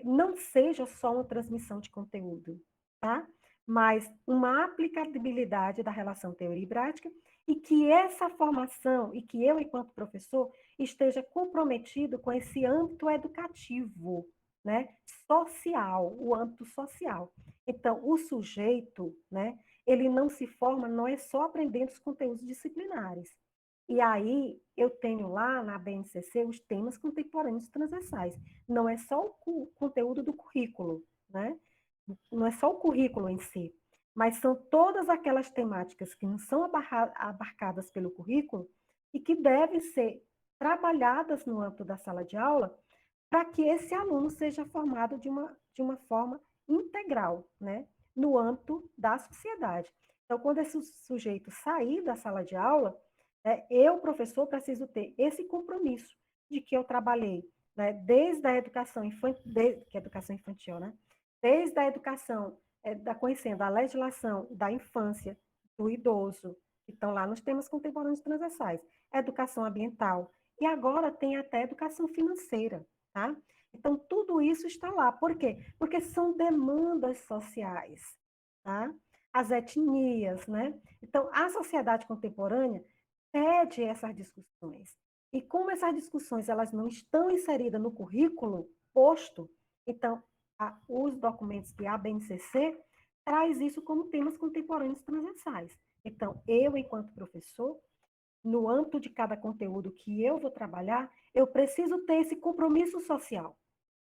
[SPEAKER 1] não seja só uma transmissão de conteúdo, tá? Mas uma aplicabilidade da relação teoria e prática, e que essa formação, e que eu, enquanto professor, esteja comprometido com esse âmbito educativo, né, social, o âmbito social. Então, o sujeito, né, ele não se forma, não é só aprendendo os conteúdos disciplinares. E aí, eu tenho lá na BNCC os temas contemporâneos transversais. Não é só o conteúdo do currículo, né? Não é só o currículo em si, mas são todas aquelas temáticas que não são abarcadas pelo currículo e que devem ser trabalhadas no âmbito da sala de aula para que esse aluno seja formado de uma forma integral, né? No âmbito da sociedade. Então, quando esse sujeito sair da sala de aula, eu, professor, preciso ter esse compromisso de que eu trabalhei, né, desde a educação infantil, que é educação infantil, né? Desde a educação, conhecendo a legislação da infância, do idoso, que estão lá nos temas contemporâneos transversais, educação ambiental, e agora tem até educação financeira, tá? Então, tudo isso está lá. Por quê? Porque são demandas sociais, tá? As etnias, né? Então, a sociedade contemporânea pede essas discussões. E como essas discussões elas não estão inseridas no currículo posto, então, os documentos de ABNCC traz isso como temas contemporâneos transversais. Então, eu, enquanto professor, no âmbito de cada conteúdo que eu vou trabalhar, eu preciso ter esse compromisso social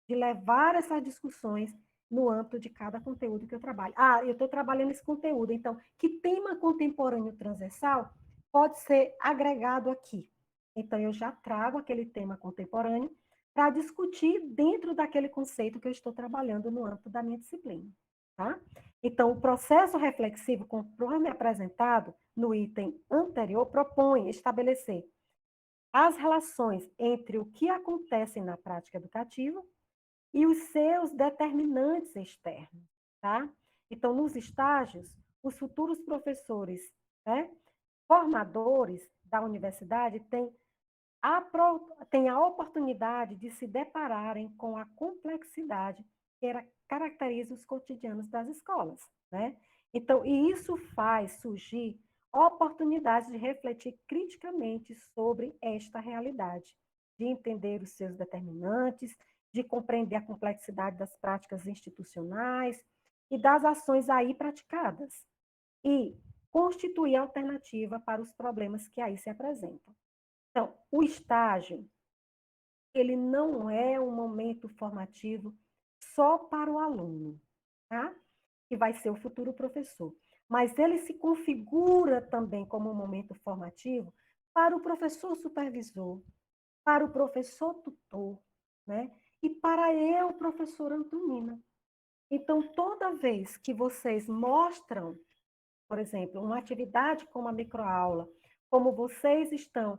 [SPEAKER 1] de levar essas discussões no âmbito de cada conteúdo que eu trabalho. Eu estou trabalhando esse conteúdo, então, que tema contemporâneo transversal pode ser agregado aqui? Então, eu já trago aquele tema contemporâneo para discutir dentro daquele conceito que eu estou trabalhando no âmbito da minha disciplina. Tá? Então, o processo reflexivo, conforme apresentado no item anterior, propõe estabelecer as relações entre o que acontece na prática educativa e os seus determinantes externos, tá? Então, nos estágios, os futuros professores, né, formadores da universidade têm a oportunidade de se depararem com a complexidade que caracteriza os cotidianos das escolas, né? Então, e isso faz surgir oportunidades de refletir criticamente sobre esta realidade, de entender os seus determinantes, de compreender a complexidade das práticas institucionais e das ações aí praticadas, e constituir alternativa para os problemas que aí se apresentam. Então, o estágio, ele não é um momento formativo só para o aluno, tá? Que vai ser o futuro professor. Mas ele se configura também como um momento formativo para o professor supervisor, para o professor tutor, né? E para eu, professora Antonina. Então, toda vez que vocês mostram, por exemplo, uma atividade como a microaula, como vocês estão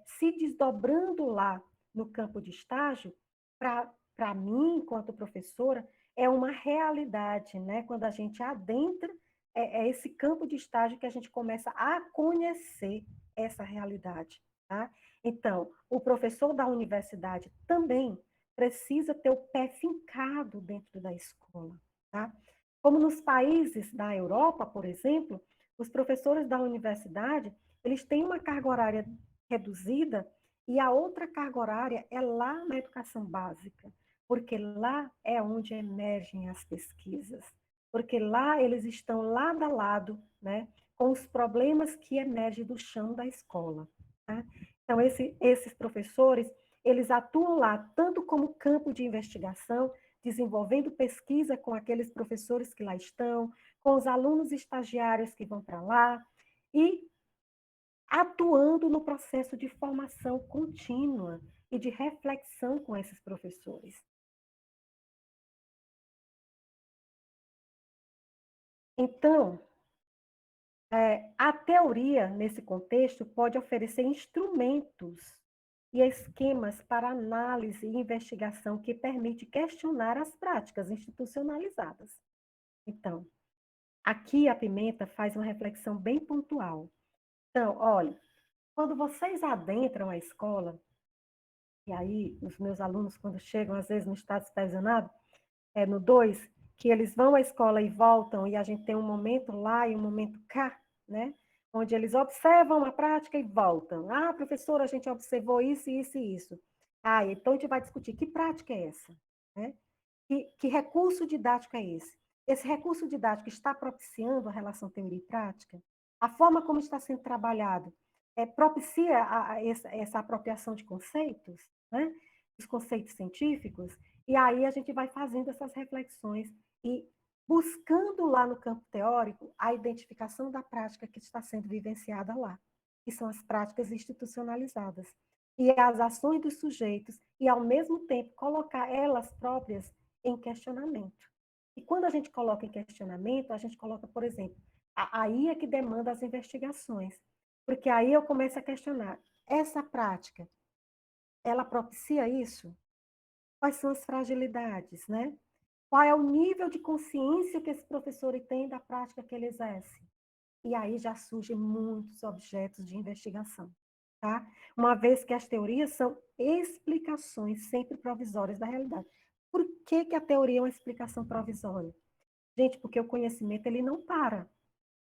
[SPEAKER 1] se desdobrando lá no campo de estágio, para mim, enquanto professora, é uma realidade, né? Quando a gente adentra esse campo de estágio que a gente começa a conhecer essa realidade, tá? Então, o professor da universidade também precisa ter o pé fincado dentro da escola, tá? Como nos países da Europa, por exemplo, os professores da universidade, eles têm uma carga horária reduzida e a outra carga horária é lá na educação básica, porque lá é onde emergem as pesquisas, porque lá eles estão lado a lado, né, com os problemas que emergem do chão da escola. Tá? Então, esses professores, eles atuam lá tanto como campo de investigação, desenvolvendo pesquisa com aqueles professores que lá estão, com os alunos estagiários que vão para lá, e atuando no processo de formação contínua e de reflexão com esses professores. Então, a teoria, nesse contexto, pode oferecer instrumentos e esquemas para análise e investigação que permite questionar as práticas institucionalizadas. Então, aqui a Pimenta faz uma reflexão bem pontual. Então, olha, quando vocês adentram a escola, e aí os meus alunos, quando chegam, às vezes, no estado supervisionado, no 2, que eles vão à escola e voltam, e a gente tem um momento lá e um momento cá, né? Onde eles observam a prática e voltam. Ah, professora, a gente observou isso, isso e isso. Ah, então a gente vai discutir que prática é essa, né? Que recurso didático é esse? Esse recurso didático está propiciando a relação teoria e prática? A forma como está sendo trabalhado propicia essa apropriação de conceitos, né? Os conceitos científicos? E aí a gente vai fazendo essas reflexões e buscando lá no campo teórico a identificação da prática que está sendo vivenciada lá, que são as práticas institucionalizadas. E as ações dos sujeitos, e ao mesmo tempo colocar elas próprias em questionamento. E quando a gente coloca em questionamento, a gente coloca, por exemplo, aí é que demanda as investigações. Porque aí eu começo a questionar, essa prática, ela propicia isso? Quais são as fragilidades, né? Qual é o nível de consciência que esse professor tem da prática que ele exerce? E aí já surgem muitos objetos de investigação, tá? Uma vez que as teorias são explicações sempre provisórias da realidade. Por que que a teoria é uma explicação provisória? Gente, porque o conhecimento ele não para,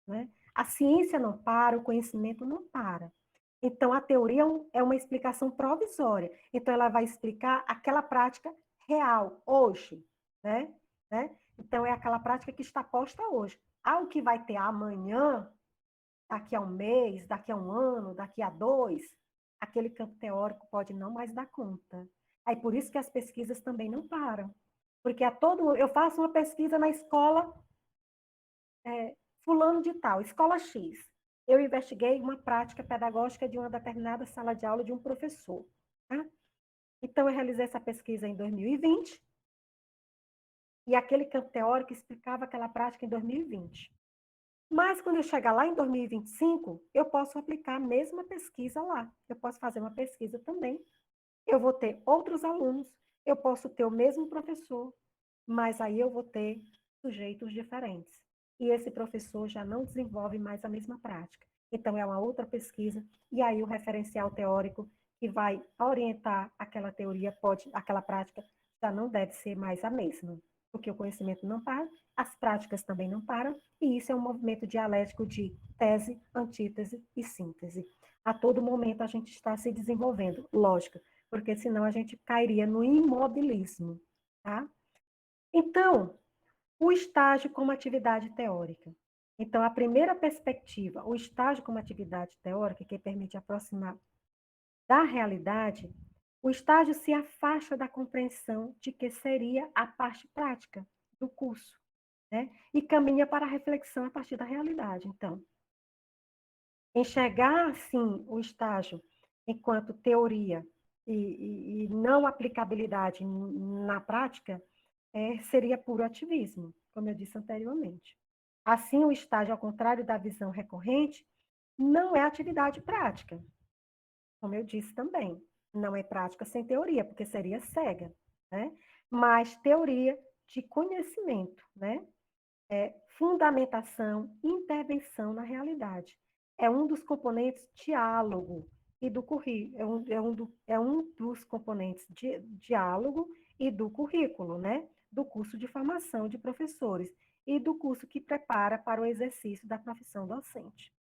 [SPEAKER 1] né? A ciência não para, o conhecimento não para. Então, a teoria é uma explicação provisória. Então, ela vai explicar aquela prática real, hoje, né? Então, é aquela prática que está posta hoje. Ao que vai ter amanhã, daqui a um mês, daqui a um ano, daqui a 2, aquele campo teórico pode não mais dar conta. Aí, por isso que as pesquisas também não param. Porque eu faço uma pesquisa na escola fulano de tal, escola X. Eu investiguei uma prática pedagógica de uma determinada sala de aula de um professor. Tá? Então, eu realizei essa pesquisa em 2020 e aquele campo teórico explicava aquela prática em 2020. Mas, quando eu chegar lá em 2025, eu posso aplicar a mesma pesquisa lá. Eu posso fazer uma pesquisa também. Eu vou ter outros alunos, eu posso ter o mesmo professor, mas aí eu vou ter sujeitos diferentes. e esse professor já não desenvolve mais a mesma prática. Então, é uma outra pesquisa, e aí o referencial teórico que vai orientar aquela teoria, aquela prática, já não deve ser mais a mesma, porque o conhecimento não para, as práticas também não param, e isso é um movimento dialético de tese, antítese e síntese. A todo momento a gente está se desenvolvendo, lógico, porque senão a gente cairia no imobilismo, tá? Então, o estágio como atividade teórica. Então, a primeira perspectiva, o estágio como atividade teórica, que permite aproximar da realidade, o estágio se afasta da compreensão de que seria a parte prática do curso, né? E caminha para a reflexão a partir da realidade. Então, enxergar, assim, o estágio enquanto teoria e não aplicabilidade na prática seria puro ativismo, como eu disse anteriormente. Assim, o estágio, ao contrário da visão recorrente, não é atividade prática, como eu disse também. Não é prática sem teoria, porque seria cega, né? Mas teoria de conhecimento, né? Fundamentação, intervenção na realidade. É um dos componentes diálogo e do currículo, é um dos componentes de diálogo e do currículo, né? Do curso de formação de professores e do curso que prepara para o exercício da profissão docente.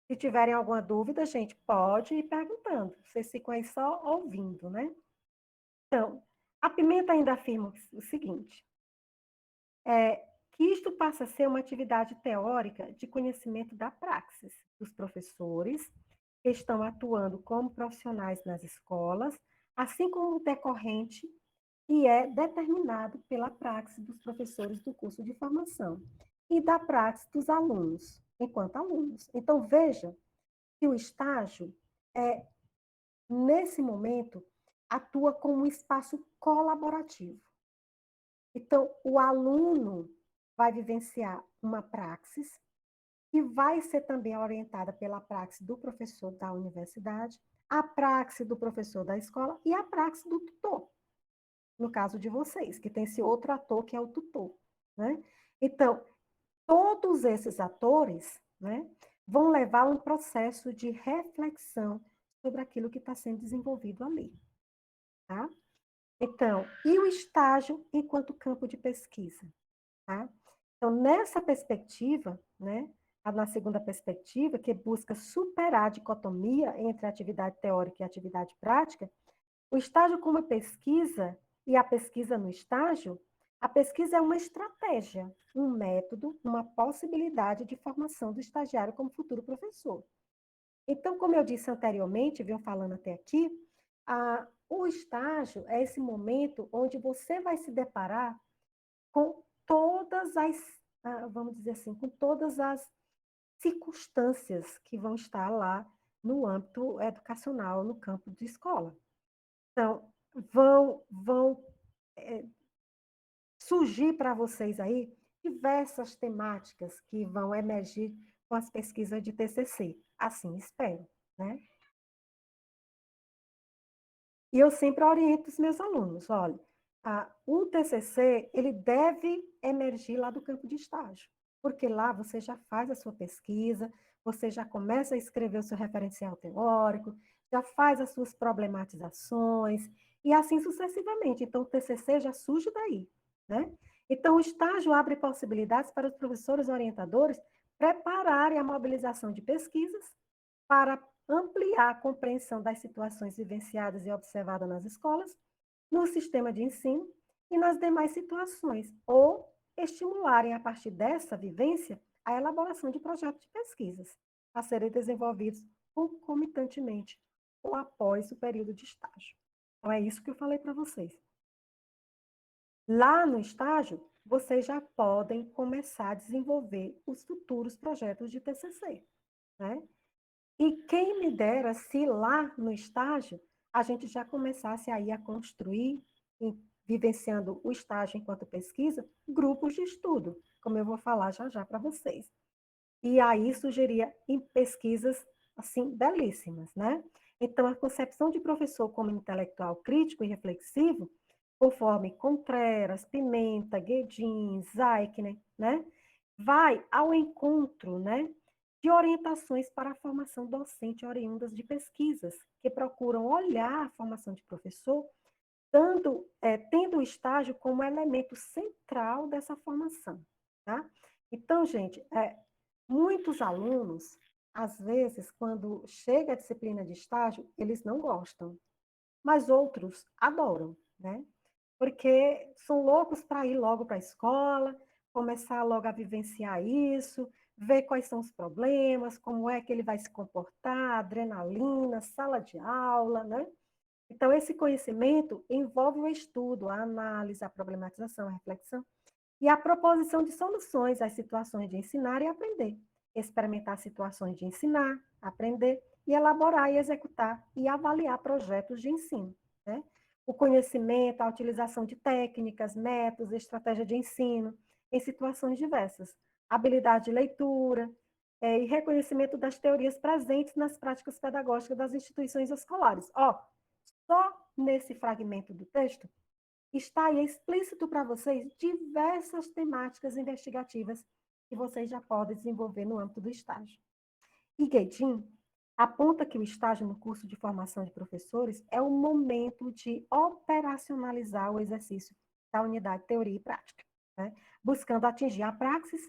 [SPEAKER 1] Se tiverem alguma dúvida, gente, pode ir perguntando. Vocês ficam aí só ouvindo, né? Então, a Pimenta ainda afirma o seguinte: que isto passa a ser uma atividade teórica de conhecimento da praxis dos professores que estão atuando como profissionais nas escolas, assim como decorrente e é determinado pela praxis dos professores do curso de formação e da praxis dos alunos, enquanto alunos. Então, veja que o estágio, nesse momento, atua como um espaço colaborativo. Então, o aluno vai vivenciar uma praxis que vai ser também orientada pela praxis do professor da universidade, a praxis do professor da escola e a praxis do tutor, no caso de vocês, que tem esse outro ator que é o tutor, né? Então, todos esses atores, né, vão levar a um processo de reflexão sobre aquilo que está sendo desenvolvido ali, tá? Então, e o estágio enquanto campo de pesquisa? Tá? Então, nessa perspectiva, né, na segunda perspectiva, que busca superar a dicotomia entre a atividade teórica e a atividade prática, o estágio como pesquisa e a pesquisa no estágio, a pesquisa é uma estratégia, um método, uma possibilidade de formação do estagiário como futuro professor. Então, como eu disse anteriormente, venho falando até aqui, o estágio é esse momento onde você vai se deparar com todas as, vamos dizer assim, com todas as circunstâncias que vão estar lá no âmbito educacional, no campo de escola. Então, vão surgir para vocês aí diversas temáticas que vão emergir com as pesquisas de TCC. Assim espero, né? E eu sempre oriento os meus alunos, olha, o TCC, ele deve emergir lá do campo de estágio, porque lá você já faz a sua pesquisa, você já começa a escrever o seu referencial teórico, já faz as suas problematizações, e assim sucessivamente. Então, o TCC já surge daí, né? Então, o estágio abre possibilidades para os professores orientadores prepararem a mobilização de pesquisas para ampliar a compreensão das situações vivenciadas e observadas nas escolas, no sistema de ensino e nas demais situações, ou estimularem, a partir dessa vivência, a elaboração de projetos de pesquisas a serem desenvolvidos concomitantemente ou após o período de estágio. Então, é isso que eu falei para vocês. Lá no estágio, vocês já podem começar a desenvolver os futuros projetos de TCC, né? E quem me dera se lá no estágio a gente já começasse aí a construir, vivenciando o estágio enquanto pesquisa, grupos de estudo, como eu vou falar já já para vocês. E aí surgiria em pesquisas, assim, belíssimas, né? Então, a concepção de professor como intelectual crítico e reflexivo conforme Contreras, Pimenta, Guedin, Zeichner, né? Vai ao encontro, né, de orientações para a formação docente oriundas de pesquisas, que procuram olhar a formação de professor, tendo o estágio como elemento central dessa formação, tá? Então, gente, muitos alunos, às vezes, quando chega a disciplina de estágio, eles não gostam, mas outros adoram, né? Porque são loucos para ir logo para a escola, começar logo a vivenciar isso, ver quais são os problemas, como é que ele vai se comportar, adrenalina, sala de aula, né? Então, esse conhecimento envolve o estudo, a análise, a problematização, a reflexão e a proposição de soluções às situações de ensinar e aprender. Experimentar situações de ensinar, aprender e elaborar e executar e avaliar projetos de ensino, né? O conhecimento, a utilização de técnicas, métodos, estratégia de ensino em situações diversas. Habilidade de leitura, e reconhecimento das teorias presentes nas práticas pedagógicas das instituições escolares. Ó, só nesse fragmento do texto está aí explícito para vocês diversas temáticas investigativas que vocês já podem desenvolver no âmbito do estágio. E Guedin aponta que o estágio no curso de formação de professores é o momento de operacionalizar o exercício da unidade teoria e prática, né? Buscando atingir a praxis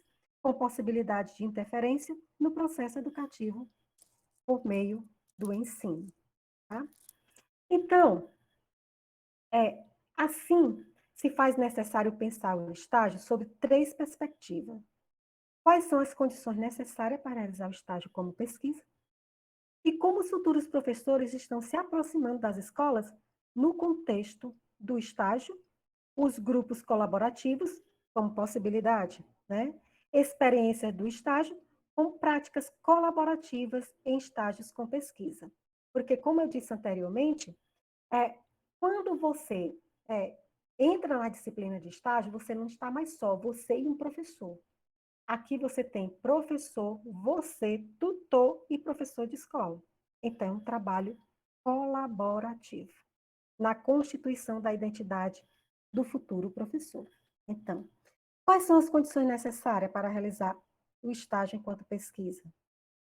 [SPEAKER 1] com possibilidade de interferência no processo educativo por meio do ensino. Tá? Então, assim, se faz necessário pensar o estágio sob 3 perspectivas. Quais são as condições necessárias para realizar o estágio como pesquisa? E como os futuros professores estão se aproximando das escolas no contexto do estágio, os grupos colaborativos como possibilidade, né? Experiência do estágio com práticas colaborativas em estágios com pesquisa. Porque, como eu disse anteriormente, quando você é, entra na disciplina de estágio, você não está mais só, você e um professor. Aqui você tem professor, você, tutor e professor de escola. Então, é um trabalho colaborativo na constituição da identidade do futuro professor. Então, quais são as condições necessárias para realizar o estágio enquanto pesquisa?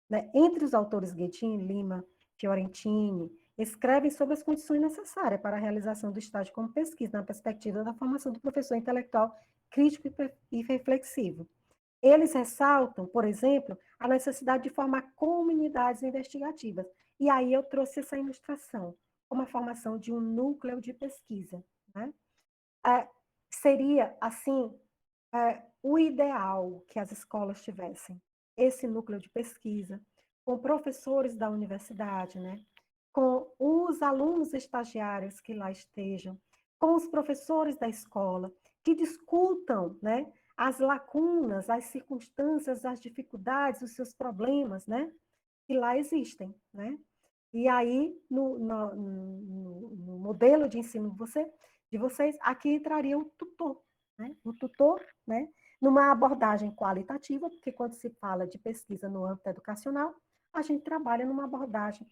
[SPEAKER 1] Né? Entre os autores Guedin, Lima, Fiorentini, escrevem sobre as condições necessárias para a realização do estágio como pesquisa, na perspectiva da formação do professor intelectual crítico e reflexivo. Eles ressaltam, por exemplo, a necessidade de formar comunidades investigativas. E aí eu trouxe essa ilustração, como a formação de um núcleo de pesquisa. Né? Seria, assim, o ideal que as escolas tivessem esse núcleo de pesquisa, com professores da universidade, né? Com os alunos estagiários que lá estejam, com os professores da escola, que discutam, né, as lacunas, as circunstâncias, as dificuldades, os seus problemas, né, que lá existem, né? E aí, no modelo de ensino de vocês, aqui entraria o tutor, né? O tutor, né? Numa abordagem qualitativa, porque quando se fala de pesquisa no âmbito educacional, a gente trabalha numa abordagem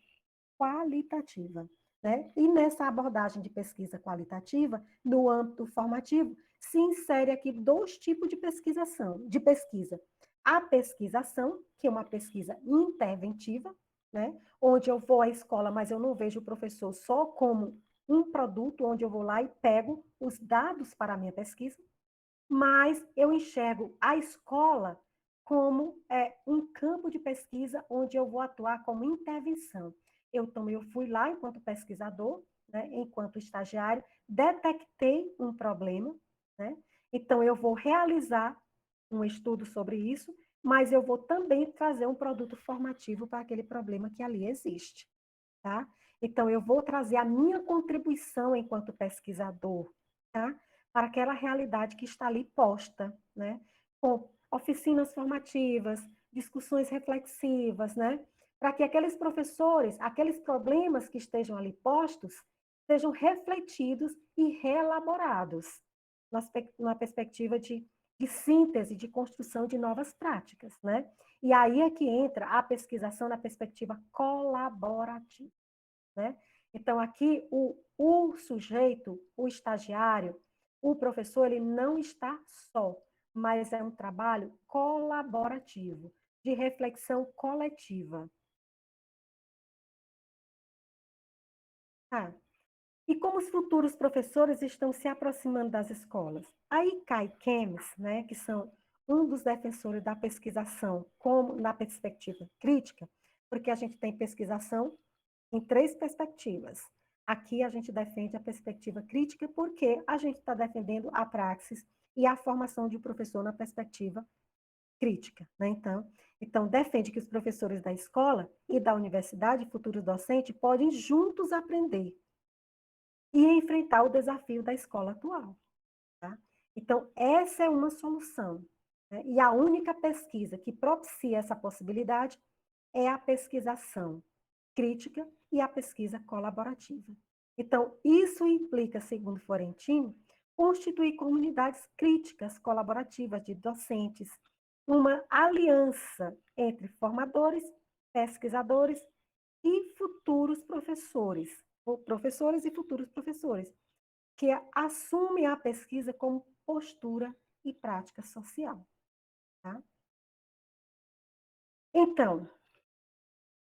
[SPEAKER 1] qualitativa, né? E nessa abordagem de pesquisa qualitativa, no âmbito formativo, se insere aqui 2 tipos de pesquisa. A pesquisação, que é uma pesquisa interventiva, né? Onde eu vou à escola, mas eu não vejo o professor só como um produto, onde eu vou lá e pego os dados para a minha pesquisa, mas eu enxergo a escola como um campo de pesquisa onde eu vou atuar como intervenção. Então, eu fui lá enquanto pesquisador, né, enquanto estagiário, detectei um problema, né? Então, eu vou realizar um estudo sobre isso, mas eu vou também trazer um produto formativo para aquele problema que ali existe, tá? Então, eu vou trazer a minha contribuição enquanto pesquisador, tá? Para aquela realidade que está ali posta, né? Com oficinas formativas, discussões reflexivas, né? Para que aqueles professores, aqueles problemas que estejam ali postos, sejam refletidos e reelaborados na perspectiva de síntese, de construção de novas práticas, né? E aí é que entra a pesquisação na perspectiva colaborativa, né? Então, aqui, o sujeito, o estagiário, o professor, ele não está só, mas é um trabalho colaborativo, de reflexão coletiva. Tá? E como os futuros professores estão se aproximando das escolas? Aí cai Kemes, né, que são um dos defensores da pesquisação, como na perspectiva crítica, porque a gente tem pesquisação em três perspectivas. Aqui a gente defende a perspectiva crítica porque a gente está defendendo a praxis e a formação de um professor na perspectiva crítica, né? Então, defende que os professores da escola e da universidade, futuros docentes, podem juntos aprender e enfrentar o desafio da escola atual. Tá? Então, essa é uma solução. Né? E a única pesquisa que propicia essa possibilidade é a pesquisação crítica e a pesquisa colaborativa. Então, isso implica, segundo Florentino, constituir comunidades críticas colaborativas de docentes, uma aliança entre formadores, pesquisadores e futuros professores, ou professores e futuros professores, que assumem a pesquisa como postura e prática social. Tá? Então,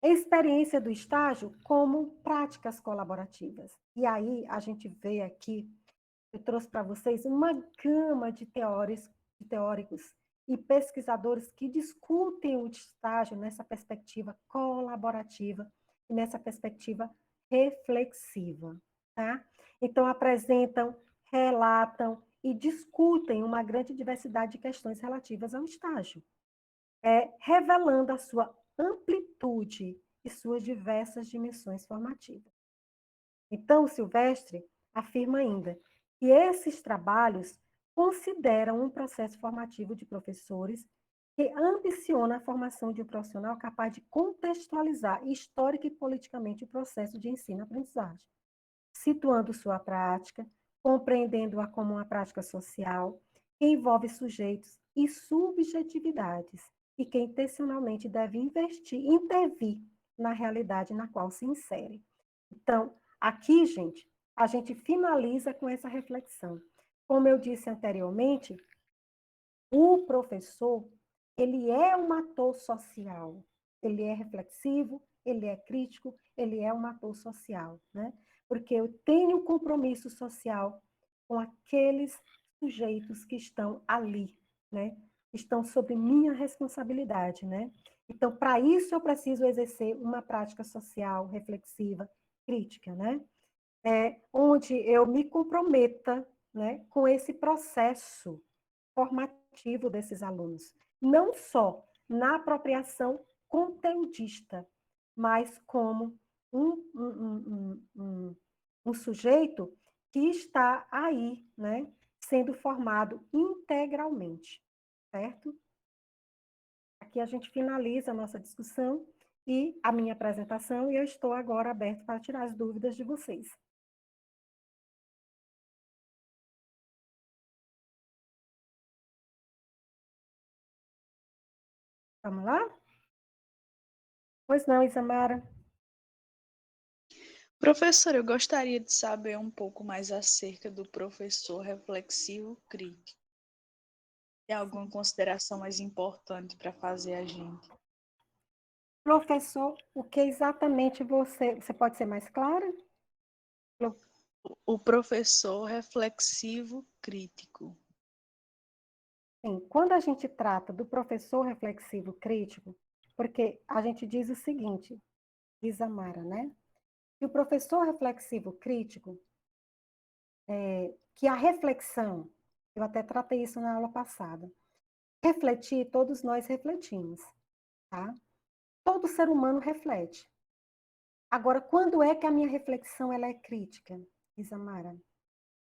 [SPEAKER 1] a experiência do estágio como práticas colaborativas. E aí a gente vê aqui, eu trouxe para vocês uma gama de teóricos e pesquisadores que discutem o estágio nessa perspectiva colaborativa e nessa perspectiva reflexiva. Tá? Então, apresentam, relatam e discutem uma grande diversidade de questões relativas ao estágio, revelando a sua amplitude e suas diversas dimensões formativas. Então, Silvestre afirma ainda que esses trabalhos consideram um processo formativo de professores que ambiciona a formação de um profissional capaz de contextualizar histórica e politicamente o processo de ensino-aprendizagem, situando sua prática, compreendendo-a como uma prática social, que envolve sujeitos e subjetividades, e que intencionalmente deve intervir na realidade na qual se insere. Então, aqui, gente, a gente finaliza com essa reflexão. Como eu disse anteriormente, o professor, ele é um ator social, ele é reflexivo, ele é crítico, ele é um ator social, né? Porque eu tenho um compromisso social com aqueles sujeitos que estão ali, né? Estão sob minha responsabilidade, né? Então, para isso eu preciso exercer uma prática social reflexiva, crítica, né? Onde eu me comprometa, né, com esse processo formativo desses alunos, não só na apropriação conteudista, mas como um sujeito que está aí, né, sendo formado integralmente, certo? Aqui a gente finaliza a nossa discussão e a minha apresentação, e eu estou agora aberto para tirar as dúvidas de vocês. Vamos lá? Pois não, Isamara?
[SPEAKER 3] Professor, eu gostaria de saber um pouco mais acerca do professor reflexivo crítico. Tem alguma consideração mais importante para fazer a gente?
[SPEAKER 1] Professor, o que exatamente você pode ser mais clara?
[SPEAKER 3] O professor reflexivo crítico.
[SPEAKER 1] Sim, quando a gente trata do professor reflexivo crítico, porque a gente diz o seguinte, diz Amara, né? Que o professor reflexivo crítico, que a reflexão, eu até tratei isso na aula passada, refletir, todos nós refletimos, tá? Todo ser humano reflete. Agora, quando é que a minha reflexão ela é crítica, Isamara?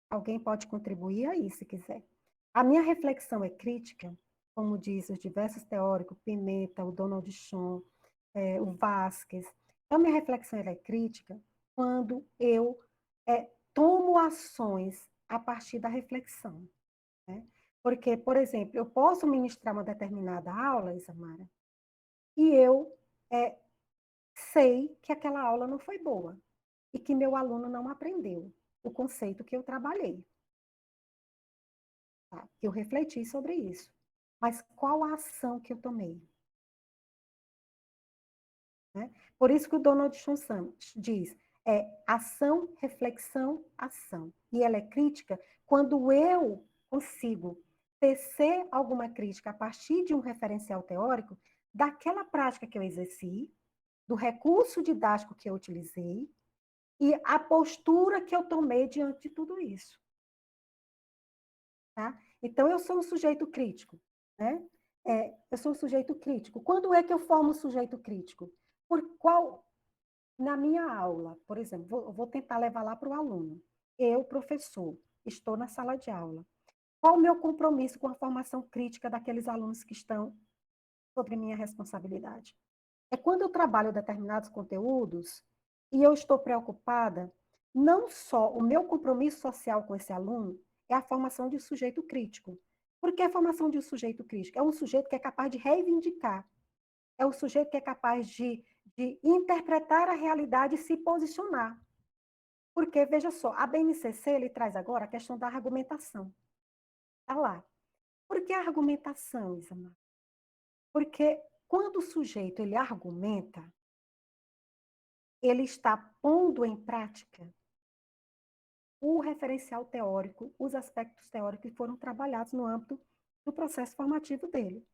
[SPEAKER 1] Alguém pode contribuir aí, se quiser. A minha reflexão é crítica, como diz os diversos teóricos, Pimenta, o Donald Schoen, o Vasquez. Então, a minha reflexão é crítica quando eu tomo ações a partir da reflexão. Né? Porque, por exemplo, eu posso ministrar uma determinada aula, Isamara, e eu sei que aquela aula não foi boa. e que meu aluno não aprendeu o conceito que eu trabalhei. Tá? Eu refleti sobre isso. Mas qual a ação que eu tomei? Né? Por isso que o Donald Trump diz, ação, reflexão, ação. E ela é crítica quando eu consigo tecer alguma crítica a partir de um referencial teórico daquela prática que eu exerci, do recurso didático que eu utilizei e a postura que eu tomei diante de tudo isso. Tá? Então, eu sou um sujeito crítico. Né? Eu sou um sujeito crítico. Quando é que eu formo um sujeito crítico? Por qual, na minha aula, por exemplo, vou tentar levar lá para o aluno. Eu, professor, estou na sala de aula. Qual o meu compromisso com a formação crítica daqueles alunos que estão sobre minha responsabilidade? É quando eu trabalho determinados conteúdos e eu estou preocupada, não só o meu compromisso social com esse aluno, é a formação de um sujeito crítico. Por que a formação de um sujeito crítico? É um sujeito que é capaz de reivindicar, é um sujeito que é capaz de interpretar a realidade e se posicionar. Porque, veja só, a BNCC ele traz agora a questão da argumentação. Está lá. Por que a argumentação, Isamar? Porque quando o sujeito ele argumenta, ele está pondo em prática o referencial teórico, os aspectos teóricos que foram trabalhados no âmbito do processo formativo dele.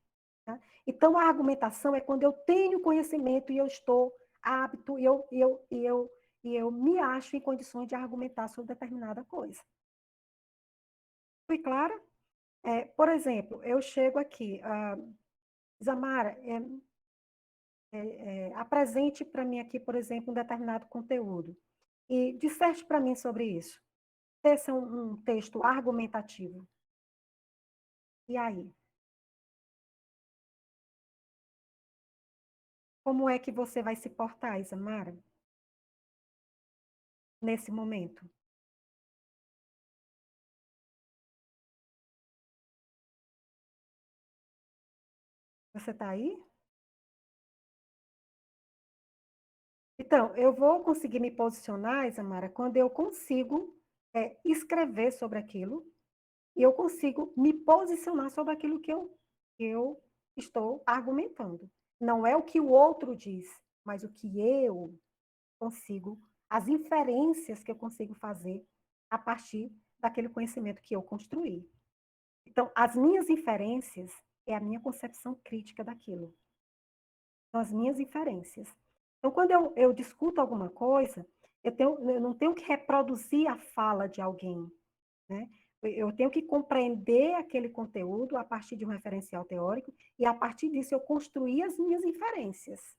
[SPEAKER 1] Tá? Então, a argumentação é quando eu tenho conhecimento e eu estou apto e eu me acho em condições de argumentar sobre determinada coisa. Fui clara? Por exemplo, eu chego aqui, Zamara, apresente para mim aqui, por exemplo, um determinado conteúdo e disserte para mim sobre isso. Esse é um texto argumentativo. E aí? Como é que você vai se portar, Isamara, nesse momento? Você está aí? Então, eu vou conseguir me posicionar, Isamara, quando eu consigo escrever sobre aquilo e eu consigo me posicionar sobre aquilo que eu estou argumentando. Não é o que o outro diz, mas o que eu consigo, as inferências que eu consigo fazer a partir daquele conhecimento que eu construí. Então, as minhas inferências é a minha concepção crítica daquilo. São as minhas inferências. Então, quando eu discuto alguma coisa, eu não tenho que reproduzir a fala de alguém, né? Eu tenho que compreender aquele conteúdo a partir de um referencial teórico e, a partir disso, eu construir as minhas inferências.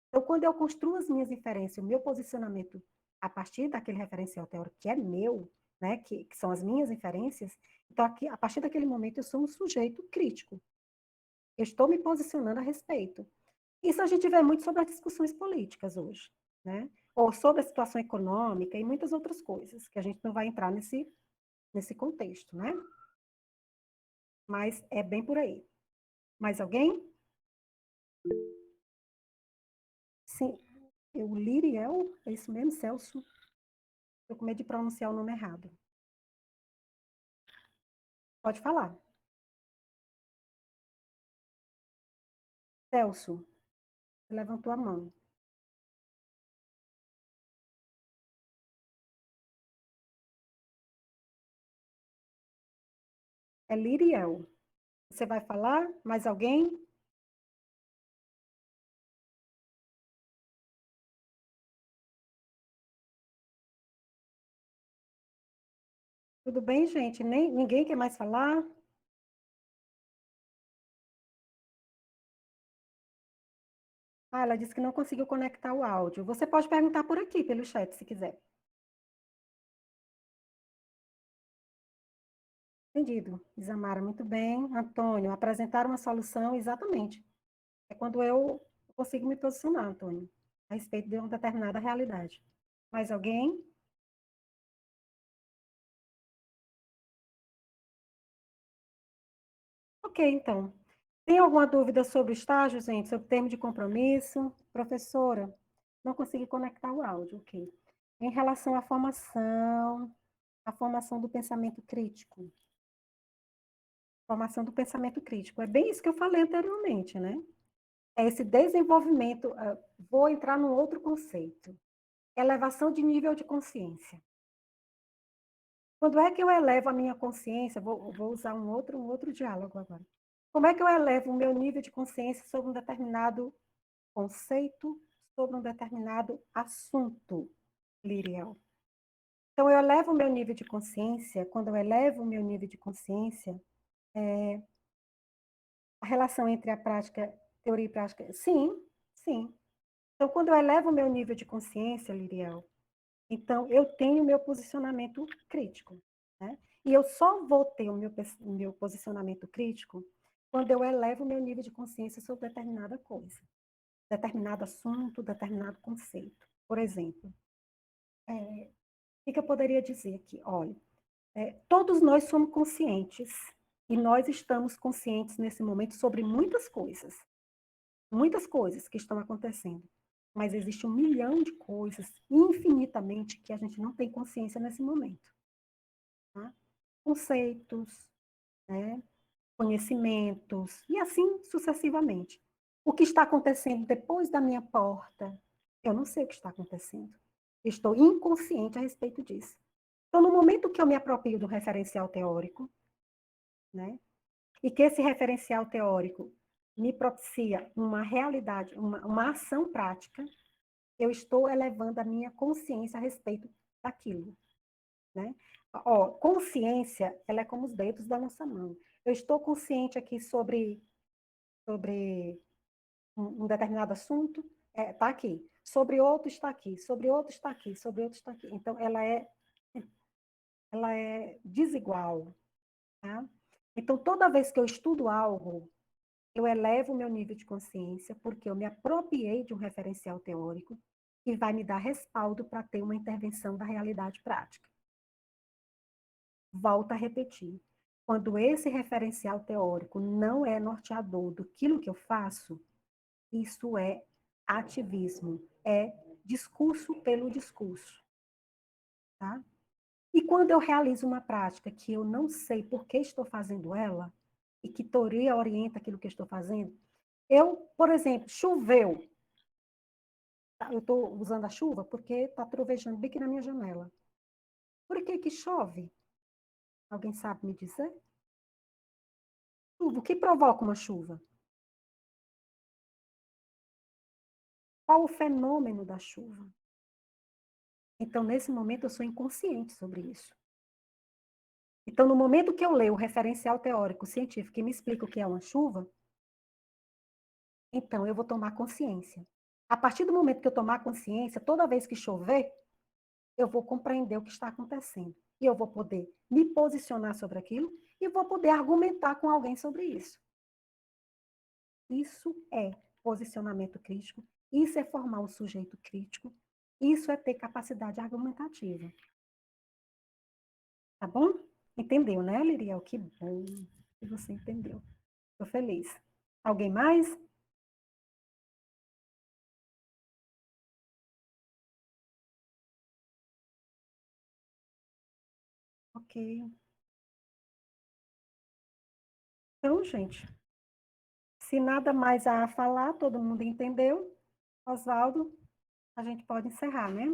[SPEAKER 1] Então, quando eu construo as minhas inferências, o meu posicionamento a partir daquele referencial teórico que é meu, né, que são as minhas inferências, então, aqui, a partir daquele momento, eu sou um sujeito crítico. Eu estou me posicionando a respeito. Isso a gente vê muito sobre as discussões políticas hoje, né? Ou sobre a situação econômica e muitas outras coisas, que a gente não vai entrar nesse contexto, né? Mas é bem por aí. Mais alguém? Sim, o Liriel, é isso mesmo, Celso? Estou com medo de pronunciar o nome errado. Pode falar. Celso, você levantou a mão. É Liriel. Você vai falar? Mais alguém? Tudo bem, gente? Ninguém quer mais falar? Ah, ela disse que não conseguiu conectar o áudio. Você pode perguntar por aqui, pelo chat, se quiser. Entendido. Isamara, muito bem. Antônio, apresentar uma solução, exatamente. É quando eu consigo me posicionar, Antônio, a respeito de uma determinada realidade. Mais alguém? Ok, então. Tem alguma dúvida sobre o estágio, gente? Sobre o termo de compromisso? Professora, não consegui conectar o áudio, ok. Em relação à formação do pensamento crítico. Formação do pensamento crítico. É bem isso que eu falei anteriormente, né? É esse desenvolvimento, vou entrar num outro conceito. Elevação de nível de consciência. Quando é que eu elevo a minha consciência? Vou usar um outro diálogo agora. Como é que eu elevo o meu nível de consciência sobre um determinado conceito, sobre um determinado assunto, Liriel? Então, eu elevo o meu nível de consciência, quando eu elevo o meu nível de consciência, a relação entre a prática, teoria e prática, sim, sim. Então, quando eu elevo o meu nível de consciência, Liriel, então eu tenho o meu posicionamento crítico, né? E eu só vou ter o meu posicionamento crítico quando eu elevo o meu nível de consciência sobre determinada coisa, determinado assunto, determinado conceito. Por exemplo, o que eu poderia dizer aqui? Olha, todos nós somos conscientes e nós estamos conscientes nesse momento sobre muitas coisas que estão acontecendo. Mas existe 1 milhão de coisas, infinitamente, que a gente não tem consciência nesse momento. Tá? Conceitos, né? Conhecimentos, e assim sucessivamente. O que está acontecendo depois da minha porta, eu não sei o que está acontecendo. Estou inconsciente a respeito disso. Então, no momento que eu me aproprio do referencial teórico, né? E que esse referencial teórico me propicia uma realidade, uma ação prática, eu estou elevando a minha consciência a respeito daquilo, né? Ó, consciência, ela é como os dedos da nossa mão. Eu estou consciente aqui sobre um determinado assunto, está aqui. Sobre outro está aqui, sobre outro está aqui, sobre outro está aqui. Então, ela é desigual, tá? Então, toda vez que eu estudo algo, eu elevo o meu nível de consciência porque eu me apropriei de um referencial teórico que vai me dar respaldo para ter uma intervenção da realidade prática. Volto a repetir. Quando esse referencial teórico não é norteador daquilo que eu faço, isso é ativismo, é discurso pelo discurso. Tá? E quando eu realizo uma prática que eu não sei por que estou fazendo ela, e que teoria orienta aquilo que eu estou fazendo, por exemplo, choveu. Eu estou usando a chuva porque está trovejando bem aqui na minha janela. Por que que chove? Alguém sabe me dizer? O que provoca uma chuva? Qual o fenômeno da chuva? Então, nesse momento, eu sou inconsciente sobre isso. Então, no momento que eu leio o referencial teórico científico que me explica o que é uma chuva, então eu vou tomar consciência. A partir do momento que eu tomar consciência, toda vez que chover, eu vou compreender o que está acontecendo. E eu vou poder me posicionar sobre aquilo e vou poder argumentar com alguém sobre isso. Isso é posicionamento crítico, isso é formar um sujeito crítico, isso é ter capacidade argumentativa. Tá bom? Entendeu, né, Liriel? Que bom que você entendeu. Estou feliz. Alguém mais? Ok. Então, gente, se nada mais há a falar, todo mundo entendeu? Oswaldo, a gente pode encerrar, né?